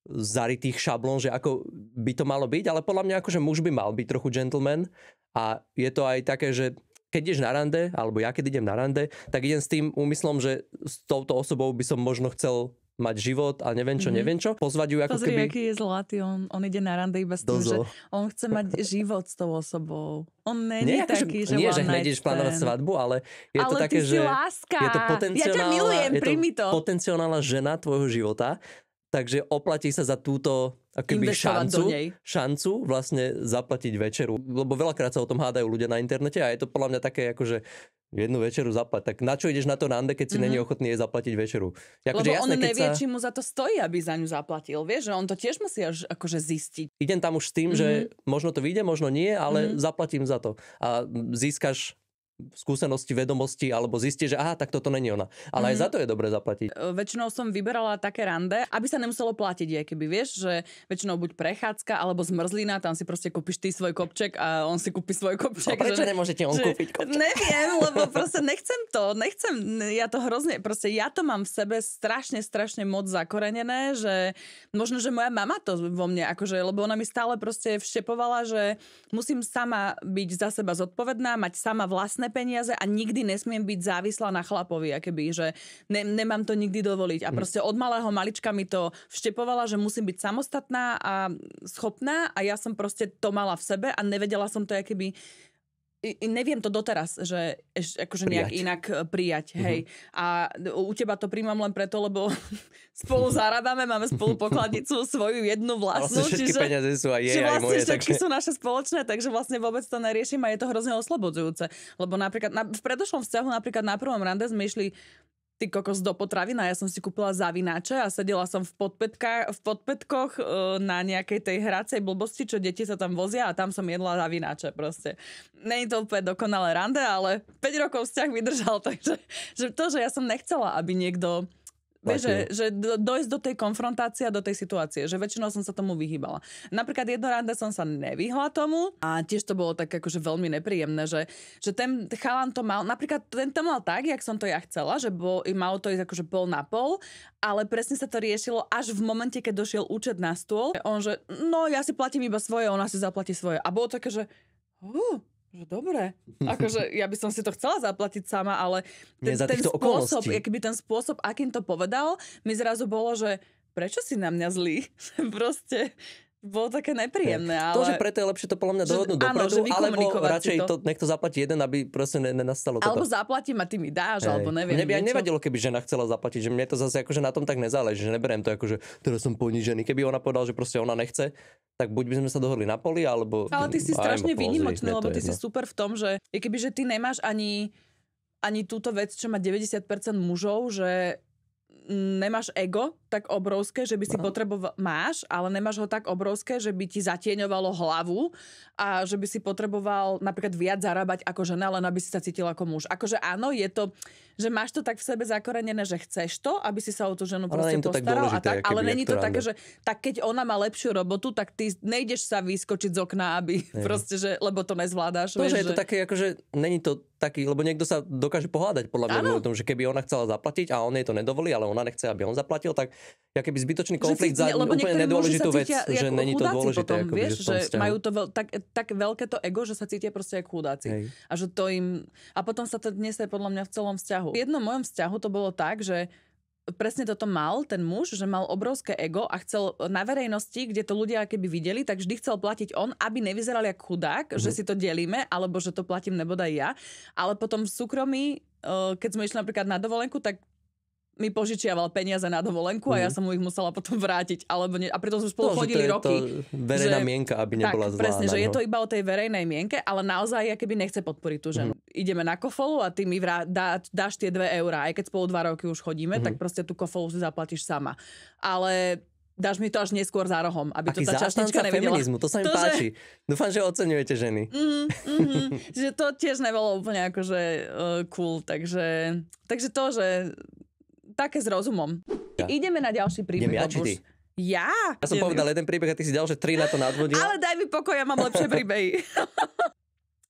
zarytých šablón, že ako by to malo byť, ale podľa mňa akože muž by mal byť trochu gentleman a je to aj také, že keď ideš na rande, alebo ja keď idem na rande, tak idem s tým úmyslom, že s touto osobou by som možno chcel mať život a neviem čo. Pozvať ju ako Pozri, keby... aký je zlatý, on ide na rande iba s tým, že on chce mať život s tou osobou. On není taký, že nie, že hneď ideš plánovať svadbu, ale je to také, že láska. Je to Ja ťa milujem, príjmi to. potenciálna žena tvojho života, takže oplatí sa za túto akoby šancu vlastne zaplatiť večeru. Lebo veľakrát sa o tom hádajú ľudia na internete a je to podľa mňa také akože jednu večeru zaplať. Tak na čo ideš na to rande, keď si není ochotný jej zaplatiť večeru? Lebo on nevie, či mu za to stojí, aby za ňu zaplatil. Vieš, že on to tiež musí až akože zistiť. Idem tam už s tým, že možno to vyjde, možno nie, ale zaplatím za to. A získaš skúsenosti, vedomosti, alebo zistíš, že aha, tak toto není ona. Ale aj za to je dobre zaplatiť. Väčšinou som vyberala také rande, aby sa nemuselo platiť, aj keby vieš, že väčšinou buď prechádzka, alebo zmrzlina, tam si proste kúpiš ty svoj kopček a on si kúpi svoj kopček. A prečo nemôžete on kúpiť kopček? Neviem, lebo proste nechcem, ja to hrozne, proste ja to mám v sebe strašne moc zakorenené, že možno, že moja mama to vo mne, akože, lebo ona mi stále proste vštepovala, že musím sama byť za seba zodpovedná, mať sama vlastné peniaze a nikdy nesmiem byť závislá na chlapovi, akoby, že nemám to nikdy dovoliť. A proste od malého malička mi to vštepovala, že musím byť samostatná a schopná a ja som proste to mala v sebe a nevedela som to akoby neviem to doteraz, že akože nejak inak prijať, hej. A u teba to príjmam len preto, lebo spolu zarábame, máme spolu pokladnicu svoju jednu vlastnú. Vlastne všetky peniaze sú aj jej, aj moje. Všetky sú naše spoločné, takže vlastne vôbec to neriešim a je to hrozne oslobodzujúce. Lebo napríklad v predošlom vzťahu, napríklad na prvom rande sme išli ty kokos do potravín a ja som si kúpila zavináče a sedela som v podpätkoch na nejakej tej hracej blbosti, čo deti sa tam vozia a tam som jedla zavináče proste. Není to úplne dokonalé rande, ale 5 rokov vzťah vydržal, takže že to, že ja som nechcela, aby niekto vieš, že dojsť do tej konfrontácie a do tej situácie, že väčšinou som sa tomu vyhýbala. Napríklad jedno rande som sa nevyhla tomu a tiež to bolo tak akože veľmi nepríjemné, že ten chalan to mal, napríklad ten to mal tak, jak som to ja chcela, že malo to ísť akože pol na pol, ale presne sa to riešilo až v momente, keď došiel účet na stôl. On, že no ja si platím iba svoje, ona si zaplatí svoje. A bolo také, že že dobre. Akože ja by som si to chcela zaplatiť sama, ale ten spôsob, akým to povedal, mi zrazu bolo, že prečo si na mňa zlý? Proste bolo také nepríjemné. Ale... To, že preto je lepšie to podľa mňa dohodnúť dopredu, alebo radšej to niekto zaplatí jeden, aby proste nenastalo toto. Alebo zaplatím a ty mi dáš, alebo neviem. Mne by aj nevadilo, keby žena chcela zaplatiť, že mne to zase akože na tom tak nezáleží, že neberiem to akože teraz som ponížený. Keby ona povedala, že proste ona nechce, tak buď by sme sa dohodli na poli, alebo... Ale ty si strašne výnimočný, lebo ty si super v tom, že kebyže ty nemáš ani túto vec, čo má 90% mužov, že nemáš ego tak obrovské, že by si potreboval... Máš, ale nemáš ho tak obrovské, že by ti zatieňovalo hlavu a že by si potreboval napríklad viac zarábať ako žena, len aby si sa cítil ako muž. Akože áno, je to, že máš to tak v sebe zakorenené, že chceš to, aby si sa o tú ženu proste postaral a tak, ale není to také, že tak keď ona má lepšiu robotu, tak ty nejdeš sa vyskočiť z okna, aby proste, že, lebo to nezvládáš. To, že je to také, akože není to taký, lebo niekto sa dokáže pohádať podľa mňa o tom, že keby ona chcela zaplatiť a on jej to nedovolí, ale ona nechce, aby on zaplatil, tak keby zbytočný konflikt za úplne nedôležitú vec, že není to dôležité. Potom, vieš, že majú to tak veľké to ego, že sa cítia proste ako chudáci. Hej. A že to im... A potom sa to nesie podľa mňa v celom vzťahu. V jednom mojom vzťahu to bolo tak, že presne toto mal ten muž, že mal obrovské ego a chcel na verejnosti, kde to ľudia keby videli, tak vždy chcel platiť on, aby nevyzeral jak chudák, že si to delíme, alebo že to platím nebodaj ja. Ale potom v súkromí, keď sme išli napríklad na dovolenku, tak mi požičiaval peniaze na dovolenku a ja som mu ich musela potom vrátiť. Alebo nie, a preto sme spolu chodili roky. To verejná mienka, aby nebola zlá. Presne, že je to iba o tej verejnej mienke, ale naozaj keby nechce podporiť tú ženu. Ideme na kofolu a ty mi dáš tie 2 eurá, aj keď spolu 2 roky už chodíme, tak proste tú kofolu si zaplatíš sama. Ale dáš mi to až neskôr za rohom, aby to tá čašnička nevidela. Feminizmu, to sa mi páči. Dúfam, že oceňujete ženy. Že to tiež nebolo úplne akože cool, takže to, že také s rozumom. Ja. Ideme na ďalší príbeh. Idem ja, či ty? Ja? Ja som povedal jeden príbeh a ty si ďal, že 3 na to nadvodila. Ale daj mi pokoj, ja mám lepšie príbehy.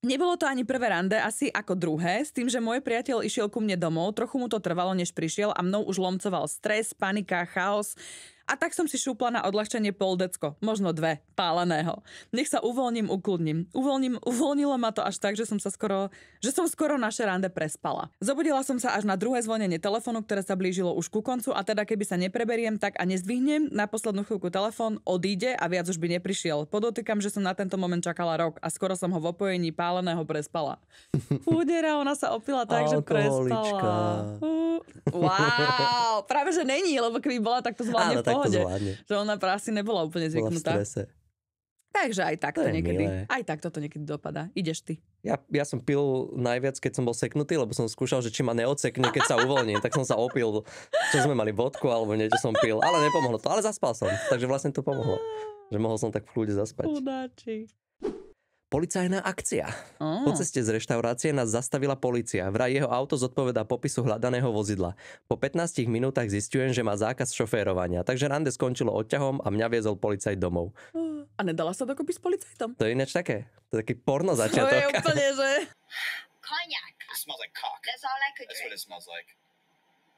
Nebolo to ani prvé rande, asi ako druhé, s tým, že môj priateľ išiel ku mne domov, trochu mu to trvalo, než prišiel a mnou už lomcoval stres, panika, chaos. A tak som si šúpla na odľahčenie poldecko, možno 2, páleného. Nech sa uvoľním, ukludním. Uvoľnilo ma to až tak, že som skoro naše rande prespala. Zobudila som sa až na druhé zvonenie telefónu, ktoré sa blížilo už ku koncu a teda keby sa nepreberiem tak a nezdvihnem, na poslednú chvíľku telefón odíde a viac už by neprišiel. Podotýkam, že som na tento moment čakala rok a skoro som ho v opojení páleného prespala. Údera, ona sa opila tak, že prespala. Wow, práve že není, lebo keby bola, tak to zvládne v pohode. Že ona asi nebola úplne zvyknutá. Takže aj takto niekedy. Milé. Aj takto to niekedy dopadá. Ideš ty. Ja som pil najviac, keď som bol seknutý, lebo som skúšal, že či ma neodsekne, keď sa uvoľním. Tak som sa opil, čo sme mali vodku, alebo niečo som pil. Ale nepomohlo to. Ale zaspal som. Takže vlastne to pomohlo. Že mohol som tak v kľude zaspať. Chudáči. Policajná akcia. Po ceste z reštaurácie nás zastavila polícia. Vraj jeho auto zodpovedá popisu hľadaného vozidla. Po 15 minútach zistujem, že má zákaz šoférovania. Takže rande skončilo odťahom a mňa viezol policajt domov. A nedala sa dokopy s policajtom? To je ináč také. To je taký porno začiatok. To je úplne, že... Cognac. It smells like cock. That's all I could That's what drink. it smells like.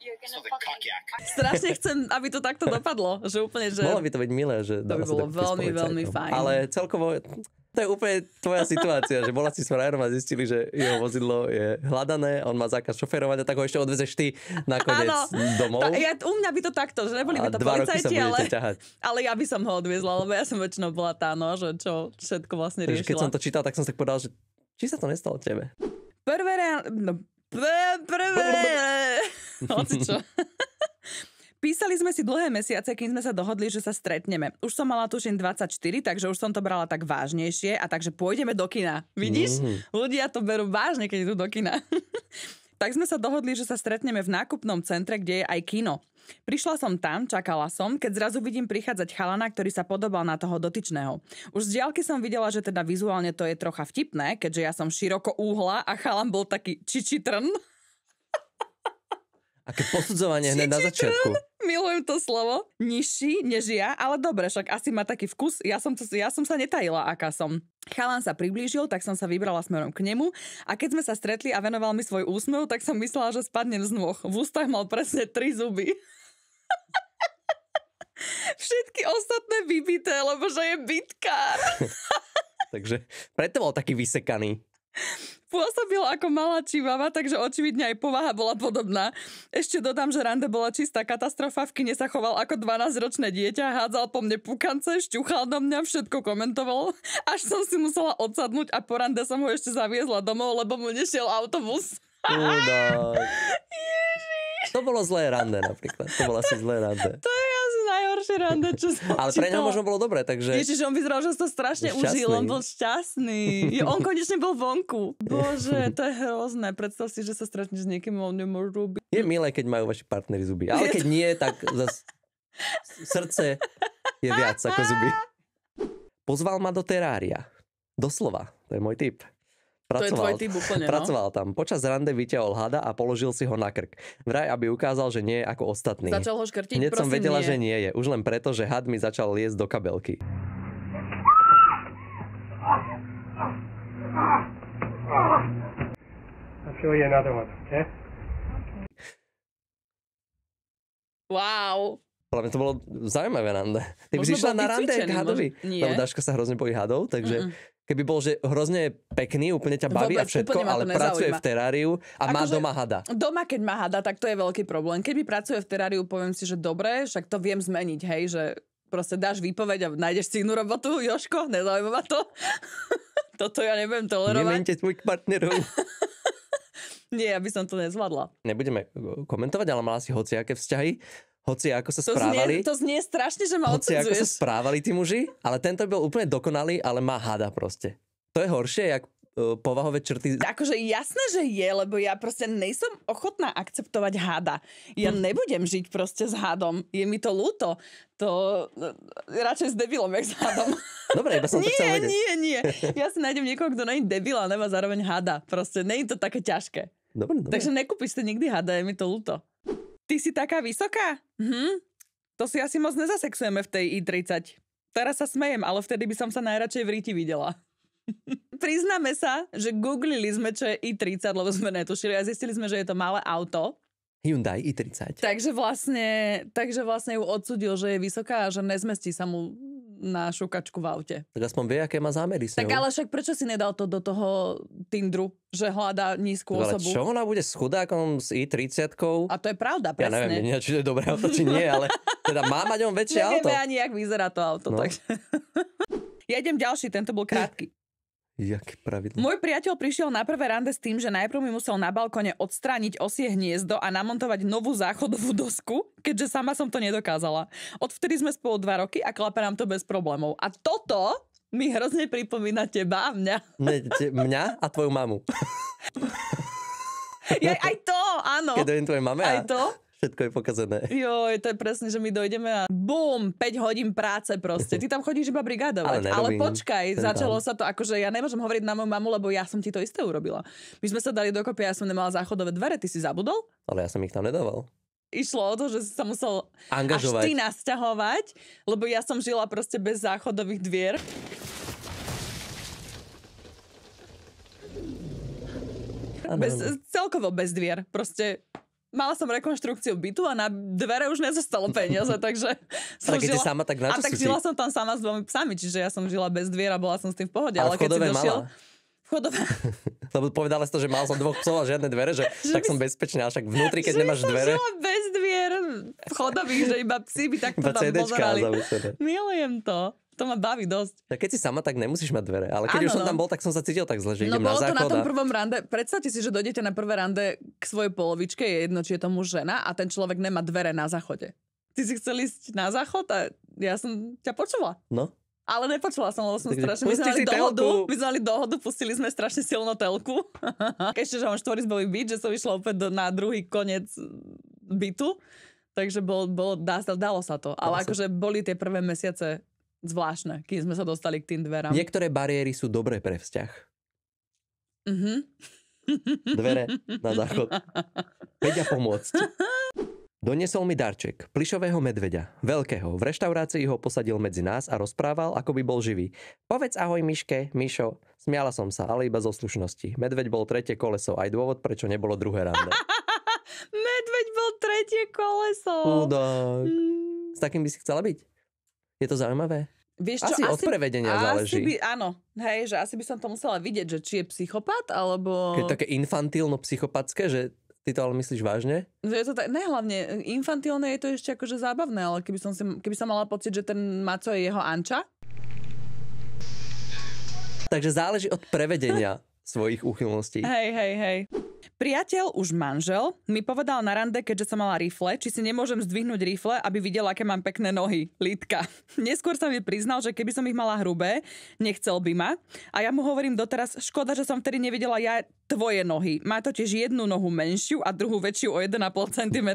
You're It gonna smells like fucking... cock-yak. Strašne chcem, aby to takto dopadlo. Že úplne, že... Mohlo by to byť milé, že to by bolo veľmi, veľmi fajn. Ale celkovo... To je úplne tvoja situácia, že bola si s frajerom a zistili, že jeho vozidlo je hľadané, on má zákaz šoférovania, tak ho ešte odvezeš ty nakoniec domov. U mňa by to takto, že neboli by to policajti, ale ja by som ho odviezla, lebo ja som väčšinou bola tá, no, že čo všetko vlastne riešila. Takže keď som to čítal, tak som si tak povedal, že či sa to nestalo tebe? Hocičo. Písali sme si dlhé mesiace, kým sme sa dohodli, že sa stretneme. Už som mala tuším 24, takže už som to brala tak vážnejšie a takže pôjdeme do kina. Vidíš? Ľudia to berú vážne, keď idú do kina. Tak sme sa dohodli, že sa stretneme v nákupnom centre, kde je aj kino. Prišla som tam, čakala som, keď zrazu vidím prichádzať chalana, ktorý sa podobal na toho dotyčného. Už z diaľky som videla, že teda vizuálne to je trocha vtipné, keďže ja som široko úhla a chalan bol taký čičitrn. Aké posudzovanie hneď na začiatku. Milujem to slovo. Nižší než ja, ale dobre, však asi má taký vkus. Ja som sa netajila, aká som. Chalan sa priblížil, tak som sa vybrala smerom k nemu a keď sme sa stretli a venoval mi svoj úsmev, tak som myslela, že spadnem z nôh. V ústach mal presne 3 zuby. Všetky ostatné vybité, lebo že je bitkár. Takže preto bol taký vysekaný. Pôsobil ako malá čivava, takže očividne aj povaha bola podobná. Ešte dodám, že rande bola čistá katastrofa, v kine sa choval ako 12-ročné dieťa, hádzal po mne pukance, šťuchal do mňa, všetko komentoval, až som si musela odsadnúť a po rande som ho ešte zaviezla domov, lebo mu nešiel autobus. Ježiš. To bolo zlé rande napríklad. To bolo asi zlé rande. To je asi najhoršie rande, čo som Ale pre neho možno bolo dobre, takže... Ježiš, on vyzeral, že to strašne užil, on bol šťastný. On konečne bol vonku. Bože, to je hrozné. Predstav si, že sa stretneš s niekým, on nemôžu byť. Je milé, keď majú vaši partneri zuby. Ale keď nie, tak zase srdce je viac ako zuby. Pozval ma do terária. Doslova, to je môj tip. To je tvoj typ úplne, no? Pracoval tam. Počas rande vyťahol hada a položil si ho na krk. Vraj, aby ukázal, že nie je ako ostatní. Začal ho škrtiť? Hneď som vedela, nie. že nie je. Už len preto, že had mi začal liesť do kabelky. I'll show you another one, okay? Wow. Ale to bolo zaujímavé rande. Ty by si išla na rande k hadovi? Nie. Lebo Dáška sa hrozne bojí hadov, takže... Keby bol, že hrozne pekný, úplne ťa baví vôbec, a všetko, ale pracuje v teráriu a má doma hada. Doma, keď má hada, tak to je veľký problém. Keď mi pracuje v teráriu, poviem si, že dobre, však to viem zmeniť, hej, že proste dáš výpoveď a nájdeš si inú robotu, Jožko, nezaujíma ma to. Toto ja nebudem tolerovať. Nemente tvojich partnerov. Nie, aby som to nezvládla. Nebudeme komentovať, ale mala si hociaké vzťahy. Hoci ako sa správali. To znie strašne, že ma odsudzuješ. Hoci ako sa správali tí muži, ale tento bol úplne dokonalý, ale má hada proste. To je horšie, jak povahové črty. Akože jasné, že je, lebo ja proste nejsom ochotná akceptovať hada. Ja nebudem žiť proste s hadom. Je mi to ľúto. To radšej s debilom, jak s hadom. Dobre, iba som to chcel vedieť. Nie. Ja si nájdem niekoho, kto nie je debil a nemá zároveň hada. Proste nie je to také ťažké. Dobre. Takže nekúpiš si nikdy hada, je mi to ľúto. Ty si taká vysoká? To si asi moc nezasexujeme v tej i30. Teraz sa smejem, ale vtedy by som sa najradšej v ríti videla. Priznáme sa, že googlili sme, čo je i30, lebo sme netušili a zistili sme, že je to malé auto. Hyundai i30. Takže vlastne ju odsudil, že je vysoká a že nezmestí sa mu na šukačku v aute. Tak aspoň vie, aké má zámery s ňou. Tak ale však prečo si nedal to do toho Tinderu, že hľadá nízku ale osobu? čo ona bude s chudákom s i30-kou? A to je pravda, Ja presne. neviem, či to je dobré auto, či nie, ale teda má mať on väčšie auto. Nevieme ani, jak vyzerá to auto. No. Takže... Ja idem ďalší, tento bol krátky. Jaké pravidlo. Môj priateľ prišiel na prvé rande s tým, že najprv mi musel na balkone odstrániť osie hniezdo a namontovať novú záchodovú dosku, keďže sama som to nedokázala. Odvtedy sme spolu 2 roky a klape nám to bez problémov. A toto mi hrozne pripomína teba a mňa. Mňa a tvoju mamu. Aj to, áno. Keď dojím tvojej mame Aj a to. všetko je pokazené. Joj, to je presne, že my dojdeme a bum, 5 hodín práce proste. Ty tam chodíš iba brigádovať. Ale počkaj, začalo sa to akože ja nemôžem hovoriť na moju mamu, lebo ja som ti to isté urobila. My sme sa dali dokopy, ja som nemala záchodové dvere, ty si zabudol? Ale ja som ich tam nedával. Išlo o to, že si sa musel Angažovať. až ty nasťahovať, lebo ja som žila proste bez záchodových dvier. Celkovo bez dvier. Proste mala som rekonštrukciu bytu a na dvere už nezostalo peniaze, takže som ale keď žila... si sama, tak na čo tak si? žila som tam sama s 2 psami, čiže ja som žila bez dvier a bola som s tým v pohode. Ale keď si došiel... mala. Vchodové. Lebo povedala si to, že mal som 2 psov a žiadne dvere, že tak som bezpečná, však vnútri, keď nemáš dvere. Že žila bez dvier vchodových, že iba psi by takto iba tam pozerali. zavesené. Milujem to. To ma baví dosť. Tak keď si sama, tak nemusíš mať dvere. Ale keď už som tam bol, tak som sa cítil tak zle, že idem na záchod. No bolo to na tom prvom rande. Predstavte si, že dojdete na prvé rande k svojej polovičke, je jedno, či je to muž, žena a ten človek nemá dvere na záchode. Ty si chcel ísť na záchod a ja som ťa počula. No. Ale nepočula som, lebo som Takže strašne... My sme mali dohodu, pustili sme strašne silno telku. Ešte, že mám 4-izbový byt, že som išla opäť na druhý koniec bytu. Takže dalo sa to. Ale akože boli tie prvé mesiace zvláštne, keď sme sa dostali k tým dverám. Niektoré bariéry sú dobré pre vzťah. Dvere na záchod. Vedia pomôcť. Doniesol mi darček, plyšového medveďa, veľkého. V reštaurácii ho posadil medzi nás a rozprával, ako by bol živý. Povedz ahoj Miške, Mišo. Smiala som sa, ale iba zo slušnosti. Medveď bol 3. koleso, aj dôvod, prečo nebolo druhé rande. Medveď bol 3. koleso. Chudák. S takým by si chcela byť? Je to zaujímavé? Vieš čo, asi od prevedenia záleží. Áno, hej, že asi by som to musela vidieť, že či je psychopat, alebo... Keď také infantilno-psychopatské, že ty to ale myslíš vážne? Že je to tak, ne, hlavne infantilné je to ešte akože zábavné, ale keby som mala pocit, že ten Maco je jeho Anča. Takže záleží od prevedenia svojich úchylností. Hej. Priateľ, už manžel, mi povedal na rande, keďže som mala rifle, či si nemôžem zdvihnúť rifle, aby videl, aké mám pekné nohy. Lítka. Neskôr sa mi priznal, že keby som ich mala hrubé, nechcel by ma. A ja mu hovorím doteraz, škoda, že som vtedy nevidela ja tvoje nohy. Má totiž jednu nohu menšiu a druhú väčšiu o 1,5 cm.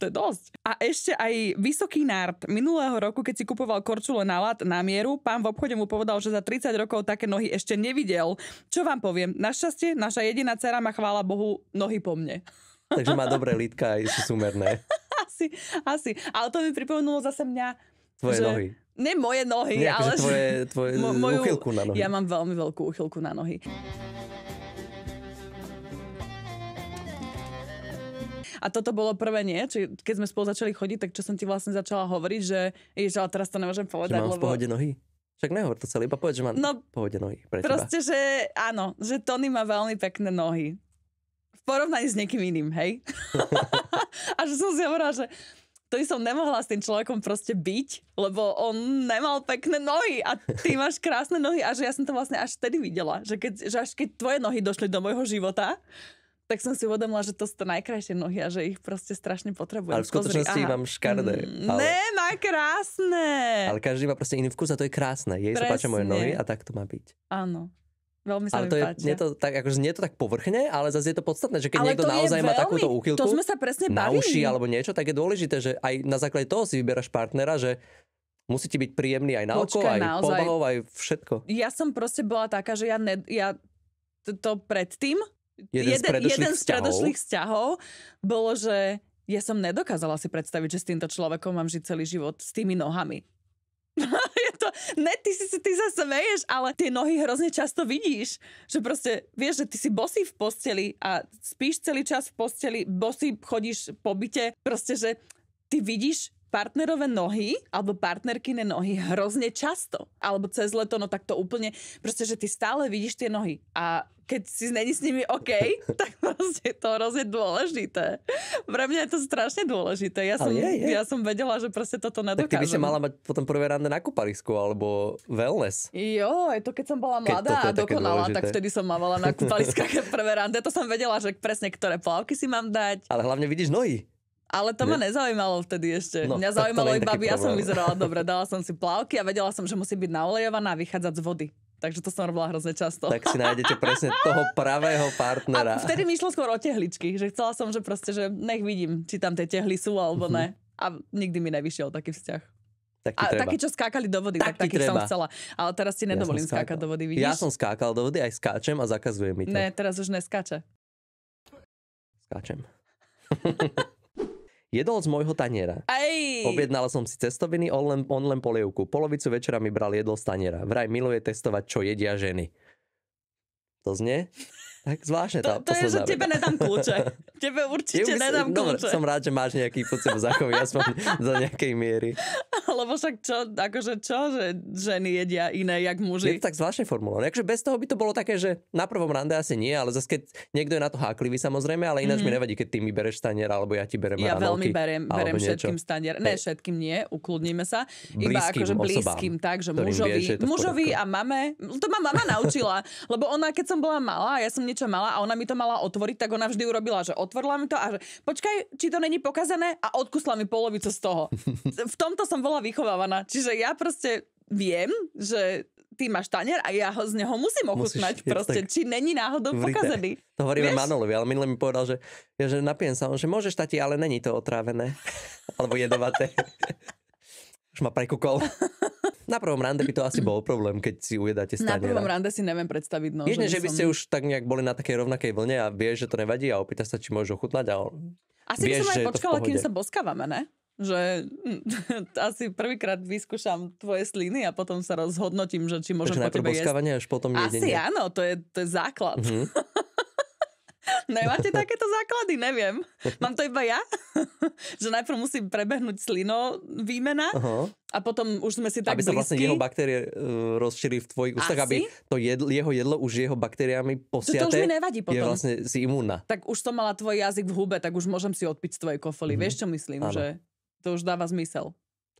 To je dosť. A ešte aj vysoký nárt. Minulého roku, keď si kupoval korčule na lat na mieru, pán v obchode mu povedal, že za 30 rokov také nohy ešte nevidel. Čo vám poviem? Našťastie, naša jediná dcera má, chvála Bohu, nohy po mne. Takže má dobré lítka aj sú súmerné. Asi. Ale to mi pripomenulo zase mňa... Tvoje nohy. Ne moje nohy, nie, ale... tvoje úchylku na nohy. Ja mám veľmi veľkú úchylku na nohy. A toto bolo prvé nie, keď sme spolu začali chodiť, tak čo som ti vlastne začala hovoriť, že ale teraz to nemôžem povedať, že mám v pohode nohy? Však nehovor to celé, iba povedz, že mám v pohode nohy pre teba. Proste, že áno, že Tony má veľmi pekné nohy. V porovnaní s niekým iným, hej? A že som si hovorila, že to som nemohla s tým človekom proste byť, lebo on nemal pekné nohy a ty máš krásne nohy a že ja som to vlastne až vtedy videla, že až keď tvoje nohy došli do môjho života, tak som si uvedomila, že to sú to najkrajšie nohy a že ich proste strašne potrebujem. Ale v skutočnosti mám škaredé. Ne, má krásne. Ale každý má proste iný vkus a to je krásne. Jej sa páčia moje nohy a tak to má byť. Áno. Veľmi sa mi páčia. Nie to tak povrchne, ale zase je to podstatné, že keď niekto naozaj má takúto úchylku to sme sa presne na bavili. uši alebo niečo, tak je dôležité, že aj na základe toho si vyberáš partnera, že musí ti byť príjemný aj na oko, aj povahou, aj všetko. Ja som proste bola taká, že ja to predtým jeden z predošlých vzťahov bolo, že ja som nedokázala si predstaviť, že s týmto človekom mám žiť celý život s tými nohami. Ty sa smeješ, ale tie nohy hrozne často vidíš, že proste, vieš, že ty si bosý v posteli a spíš celý čas v posteli, bosý chodíš po byte, proste, že ty vidíš partnerové nohy alebo partnerkyne nohy hrozne často. Alebo cez leto, no tak to úplne, proste, že ty stále vidíš tie nohy. A keď si není s nimi OK, tak proste je to hrozne dôležité. Pre mňa je to strašne dôležité. Ja som vedela, že proste toto nedokážem. Tak ty by si mala mať potom prvé rande na kúpalisku alebo wellness. Jo, je to keď som bola mladá a dokonalá, tak vtedy som mávala na kúpaliskách prvé rande. To som vedela, že presne ktoré plavky si mám dať. Ale hlavne vidíš nohy. Ale to ma nezaujímalo vtedy ešte. No, mňa zaujímalo iba, aby ja som vyzerala dobre. Dala som si plavky a vedela som, že musí byť naolejovaná a vychádzať z vody. Takže to som robila hrozne často. Tak si nájdete presne toho pravého partnera. A vtedy mi išlo skôr o tehličky. Že chcela som, že proste, že nech vidím, či tam tie tehly sú alebo ne. A nikdy mi nevyšiel taký vzťah. Takí, čo skákali do vody, tak takých som chcela. Ale teraz si nedovolím skákať do vody, vidíš? Ja som skákal do vody, aj skáčem a zakazujem mi to. Ne, teraz už neskáče. Skáčem. Jedol z môjho taniera. Objednal som si cestoviny, on len polievku. Polovicu večera mi bral jedlo z taniera. Vraj miluje testovať, čo jedia ženy. To znie? Tak zvláštne tá to je, že tebe nedám kľúče. Tebe určite nedám kľúče. Som rád, že máš nejaký pocit zachový, aspoň do nejakej miery. Lebo však čo, že ženy jedia iné, jak muži. Je to tak zvláštne formulované. Akože bez toho by to bolo také, že na prvom rande asi nie, ale zase keď niekto je na to háklivý samozrejme, ale ináč mi nevadí, keď ty mi bereš stanier, alebo ja ti berem ranovky. Ja veľmi berem niečo. všetkým stanier. Ne, všetkým nie, ukludníme sa. Iba akože blízkym, tak, že mužovi a mame. To ma mama naučila, lebo ona, keď som bola malá, ja som niečo mala a ona mi to mala otvoriť, tak ona vždy urobila, že otvorila mi to a že počkaj, či to není pokazané a odkusla mi polovicu z toho. V tomto som bola vychovávaná. Čiže ja proste viem, že ty máš tanier a ja ho z neho musím ochutnať proste, či není náhodou pokazený. To hovoríme Manolovi, ale minule mi povedal, že napijem sa, že môžeš tati, ale není to otrávené. Alebo jedovaté. Už ma prekúkol. Na prvom rande by to asi bol problém, keď si ujedáte staniera. Na prvom rande si neviem predstaviť. No, Jedne, že by ste už tak nejak boli na takej rovnakej vlne a vieš, že to nevadí a opýtaš sa, či môžeš ochutnať. Asi by som aj počkala, kým sa boskávame, ne? Že asi prvýkrát vyskúšam tvoje sliny a potom sa rozhodnotím, že či môžem po tebe jesť. Boskávanie až potom jedenie. Asi áno, to je základ. Nemáte takéto základy? Neviem. Mám to iba ja? Že najprv musí prebehnúť slino výmena a potom už sme si tak blízky. Aby sa vlastne jeho baktérie rozšírili v tvojich ústach, aby to jeho jedlo už jeho baktériami posiaté. To už mi nevadí potom. Je vlastne si imúnna. Tak už som mala tvoj jazyk v hube, tak už môžem si odpiť z tvojej kofoly. Vieš, čo myslím? Že to už dáva zmysel.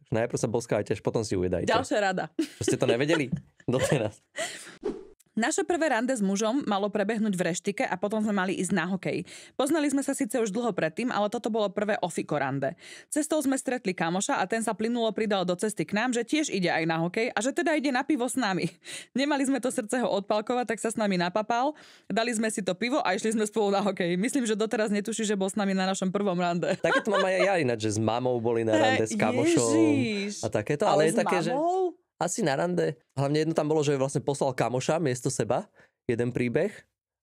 Najprv sa boskávajte, až potom si ujedajte. Ďalšia rada. Čo ste to nevedeli? Doteraz. Naše prvé rande s mužom malo prebehnúť v reštike a potom sme mali ísť na hokej. Poznali sme sa síce už dlho predtým, ale toto bolo prvé ofiko rande. Cestou sme stretli kamoša a ten sa plynulo pridal do cesty k nám, že tiež ide aj na hokej a že teda ide na pivo s nami. Nemali sme to srdce ho odpalkovať, tak sa s nami napapal. Dali sme si to pivo a išli sme spolu na hokej. Myslím, že doteraz netuší, že bol s nami na našom prvom rande. Takéto mám aj ja ináč, že s mamou boli na rande, s kamošom a takéto, ale je také, že asi na rande. Hlavne jedno tam bolo, že vlastne poslal kamoša miesto seba, jeden príbeh.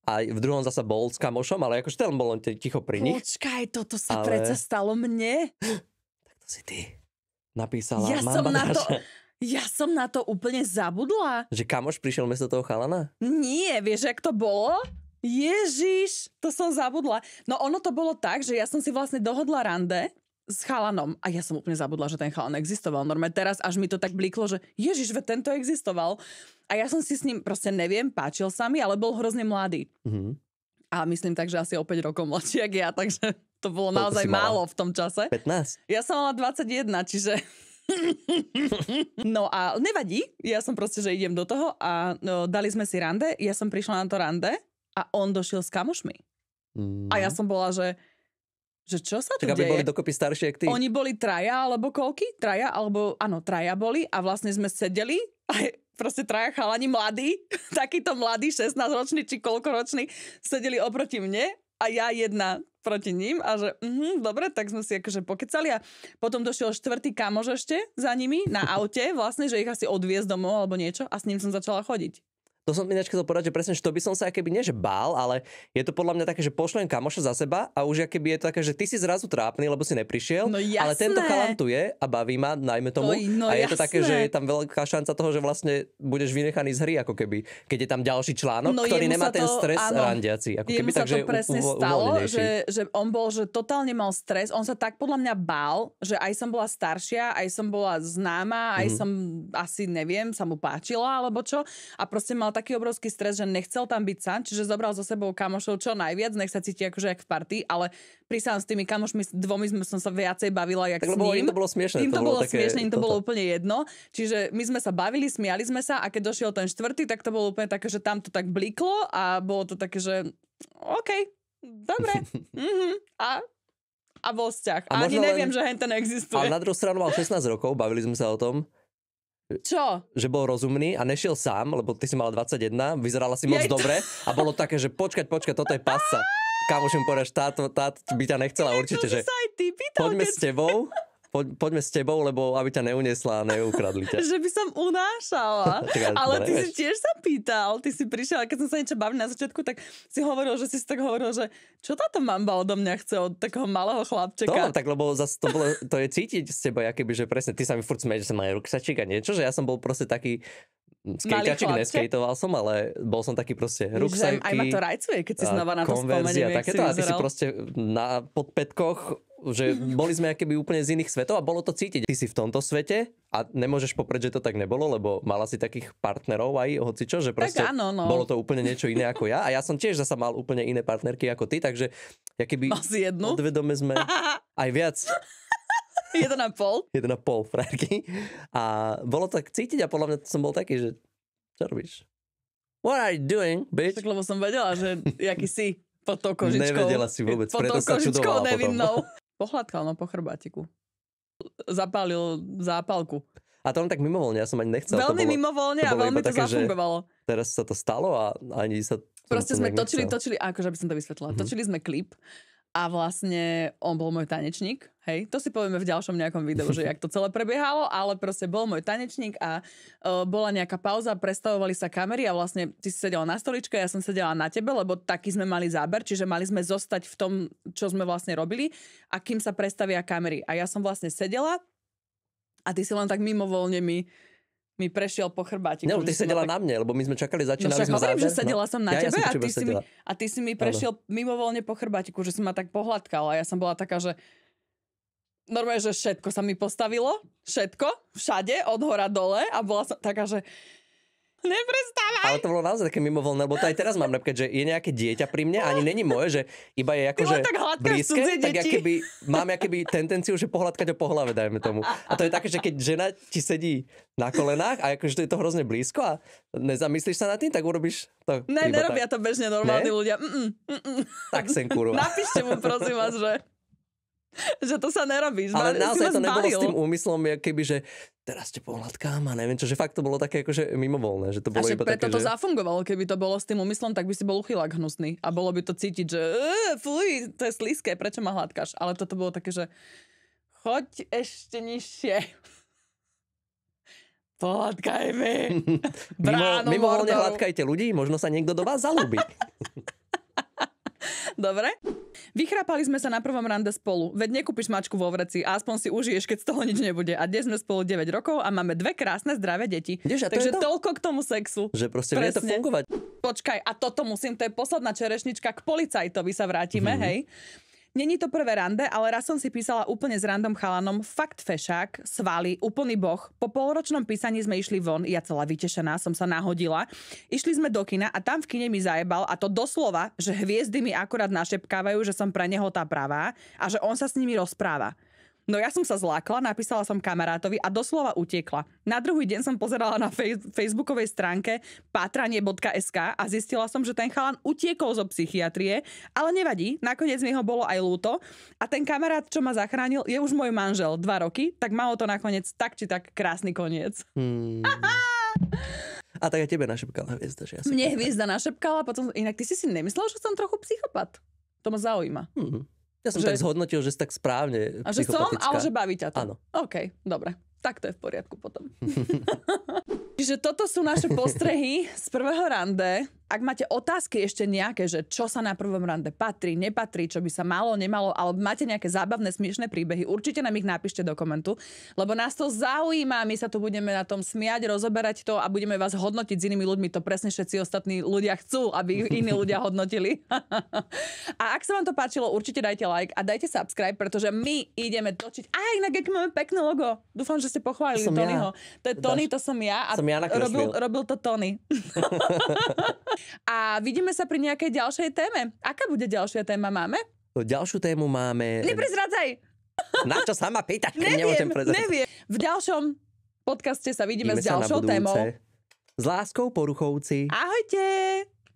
A v druhom zasa bol s kamošom, ale akože ten bol len ticho pri nich. Počkaj, toto sa predsa stalo mne. Tak to si ty napísala. Ja som na to úplne zabudla. Že kamoš prišiel miesto toho chalana? Nie, vieš, jak to bolo? Ježiš, to som zabudla. No ono to bolo tak, že ja som si vlastne dohodla rande s chalanom. A ja som úplne zabudla, že ten chalan existoval. Normálne teraz až mi to tak blíklo, že Ježiš, veď tento existoval. A ja som si s ním, proste neviem, páčil sa mi, ale bol hrozne mladý. A myslím tak, že asi o 5 rokov mladší jak ja, takže to bolo naozaj málo v tom čase. 15? Ja som mala 21, čiže... No a nevadí, ja som proste, že idem do toho a dali sme si rande, ja som prišla na to rande a on došiel s kamošmi. A ja som bola, že čo sa tu deje? Aby boli dokopy staršie, jak ty. Oni boli traja, alebo koľky? Traja boli a vlastne sme sedeli a proste traja chalani mladí, takýto mladí, 16-roční či koľkoroční, sedeli oproti mne a ja jedna proti ním a že dobre, tak sme si akože pokecali a potom došiel štvrtý kamoš ešte za nimi na aute, vlastne, že ich asi odviezť domov alebo niečo a s ním som začala chodiť. To som ináč chcel povedať, že presne, že to by som sa akéby nie že bál, ale je to podľa mňa také, že pošlem kamoša za seba a už akéby je to také, že ty si zrazu trápny, lebo si neprišiel, No ale tento chalan tu je a baví ma, najmä tomu. No a je to jasné. také, že je tam veľká šanca toho, že vlastne budeš vynechaný z hry, ako keby, keď je tam ďalší článok, ktorý jemu nemá sa ten to- stres áno, randiaci. Ako Jemu keby, sa takže to presne stalo, uvoľnenejší. že on bol, že totálne mal stres. On sa tak podľa mňa bál, že aj som bola staršia, aj som bola známa, aj som asi, neviem, sa mu páčila, alebo čo. A proste mal taký obrovský stres, že nechcel tam byť sám, čiže zobral so sebou kamošov čo najviac, nech sa cíti akože jak v party, ale prisám s tými kamošmi dvomi som sa viacej bavila jak Tak s lebo ním. im to bolo smiešne. Im to bolo také smiešne, im to toto. bolo úplne jedno. Čiže my sme sa bavili, smiali sme sa a keď došiel ten štvrtý, tak to bolo úplne také, že tam to tak bliklo a bolo to také, že OK, dobre. A bol vzťah. A A ani možno neviem, len- že henten existuje. Ale na druhú stranu mal 16 rokov, bavili sme sa o tom, Čo? že bol rozumný a nešiel sám, lebo ty si mala 21, vyzerala si moc Jej to- dobre a bolo také, že počkať, toto je pasca. Kamoš mi povedal, táto by ťa nechcela určite, To že sa aj ty pýtal, poďme keď... s tebou, poďme s tebou, lebo aby ťa neuniesla a neukradli ťa. že by som unášala. Čakaj, Ale ty nevieš. si tiež sa pýtal. Ty si prišiel, keď som sa niečo bavil na začiatku, tak si hovoril, že si tak hovoril, že čo táto mamba odo mňa chce od takého malého chlapčeka. Tak lebo zase to je cítiť z teba, akoby, že presne ty sa mi furt smeješ, že som mal ruksačík a niečo, že ja som bol proste taký skejťačik, chlapček? neskejtoval som, ale bol som taký proste Ježiš, ruksaky. aj ma to rajcuje, keď si znova na to konverzia, spomeniem, jak si takéto, a ty si vyzeral. proste na podpätkoch, že boli sme akéby úplne z iných svetov a bolo to cítiť. Ty si v tomto svete a nemôžeš poprieť, že to tak nebolo, lebo mala si takých partnerov aj hocičo, že proste áno, no. bolo to úplne niečo iné ako ja a ja som tiež zasa mal úplne iné partnerky ako ty, takže akéby Mal si jednu? odvedome sme aj viac. 1,5. 1,5 frajerky. A bolo tak cítiť a podľa mňa som bol taký, že čo robíš? What are you doing, bitch? Tak lebo som vedela, že jaký si pod tou kožičkou. Nevedela si vôbec, pod preto tou sa kožičkou čudovala potom. nevinnou. Pohľadkal no po chrbátiku. Zapálil zápalku. A to len tak mimovoľne, ja som ani nechcel. Veľmi mimovoľne a bolo veľmi iba to také, že zafungovalo. Teraz sa to stalo a ani sa... Proste som sme nejak nechcel. točili, akože by som to vysvetlila. Točili sme klip a vlastne on bol môj tanečník, hej, to si povieme v ďalšom nejakom videu, že jak to celé prebiehalo, ale proste bol môj tanečník a bola nejaká pauza, prestavovali sa kamery a vlastne ty si sedela na stoličke, ja som sedela na tebe, lebo taký sme mali záber, čiže mali sme zostať v tom, čo sme vlastne robili a kým sa prestavia kamery. A ja som vlastne sedela a ty si len tak mimovoľne mi prešiel po chrbátiku. No, ty že som sedela tak... na mne, lebo my sme čakali, No začínali však sme hovorím, záber. že sedela som na Ja tebe som a teba sedela. ty si mi prešiel mimovoľne po chrbátiku, že si ma tak pohľadkal a ja som bola taká, že normálne, že všetko sa mi postavilo, všetko, všade, od hora dole a bola som taká, že neprestávaj. Ale to bolo naozaj také mimovoľné, lebo to aj teraz mám napríklad, že je nejaké dieťa pri mne, ani není moje, že iba je akože len tak hladkáš blízke, cudzie tak deti. keby, mám akoby tendenciu, že pohľadkať o pohlave, dajme tomu. A to je také, že keď žena ti sedí na kolenách a akože to je to hrozne blízko a nezamyslíš sa nad tým, tak urobíš to. Ne, iba nerobia tak. to bežne normálni Ne? ľudia. Tak sem kurva. Napíšte mu, prosím vás, že to sa nerobí. Ale naozaj to nebolo zbalil. s tým úmyslom, keby, že teraz te pohľadkám a neviem čo, že fakt to bolo také akože mimovoľné, že to A bolo však iba preto také, to že... zafungovalo. Keby to bolo s tým úmyslom, tak by si bol uchylák hnusný. A bolo by to cítiť, že fuj, to je slízke, prečo ma hladkáš? Ale toto bolo také, že choď ešte nižšie. Pohľadkaj mi. Bránu Mimovoľne Mordoru. hladkajte ľudí, možno sa niekto do vás zalúbi. Dobre. Vychrápali sme sa na prvom rande spolu. Veď nekúpiš mačku vo vreci a aspoň si užiješ, keď z toho nič nebude. A dnes sme spolu 9 rokov a máme 2 krásne zdravé deti. Vidíš, a to Takže je to? toľko k tomu sexu. Že proste vie to Presne. fungovať. Počkaj, a toto musím, to je posledná čerešnička, k policajtovi sa vrátime, hej. Není to prvé rande, ale raz som si písala úplne s random chalanom, fakt fešák, svaly, úplný boh. Po polročnom písaní sme išli von, ja celá vytešená, som sa nahodila. Išli sme do kina a tam v kine mi zajebal, a to doslova, že hviezdy mi akurát našepkávajú, že som pre neho tá pravá a že on sa s nimi rozpráva. No ja som sa zlákla, napísala som kamarátovi a doslova utiekla. Na druhý deň som pozerala na facebookovej stránke patranie.sk a zistila som, že ten chalan utiekol zo psychiatrie, ale nevadí, nakoniec mi ho bolo aj ľúto a ten kamarát, čo ma zachránil, je už môj manžel 2 roky, tak malo to nakoniec tak či tak krásny koniec. A tak aj tebe našepkala hviezda, že ja si... Mne hviezda našepkala, potom inak ty si nemyslel, že som trochu psychopat. To ma zaujíma. Ja som Že- tak zhodnotil, že si tak správne A že som, psychopatická. ale že baví ťa to. Áno. OK, dobre. Tak to je v poriadku potom. Čiže toto sú naše postrehy z prvého rande. Ak máte otázky ešte nejaké, že čo sa na prvom rande patrí, nepatrí, čo by sa malo, nemalo, alebo máte nejaké zábavné, smiešné príbehy, určite nám ich napíšte do komentu, lebo nás to zaujíma, my sa tu budeme na tom smiať, rozoberať to a budeme vás hodnotiť s inými ľuďmi. To presne všetci ostatní ľudia chcú, aby ich iní ľudia hodnotili. A ak sa vám to páčilo, určite dajte like a dajte subscribe, pretože my ideme točiť. A inak, ak máme pekné logo. Dúfam, že ste pochválili Tonyho. To je Tony, to som ja. A som ja nakreslil. Robil to Tony. A vidíme sa pri nejakej ďalšej téme. Aká bude ďalšia téma? Máme? Ďalšiu tému máme... Neprezradzaj! Na čo sama pýtať, keď nemôžem prezradzať? Neviem. V ďalšom podcaste sa vidíme s ďalšou témou. S láskou, poruchovci. Ahojte!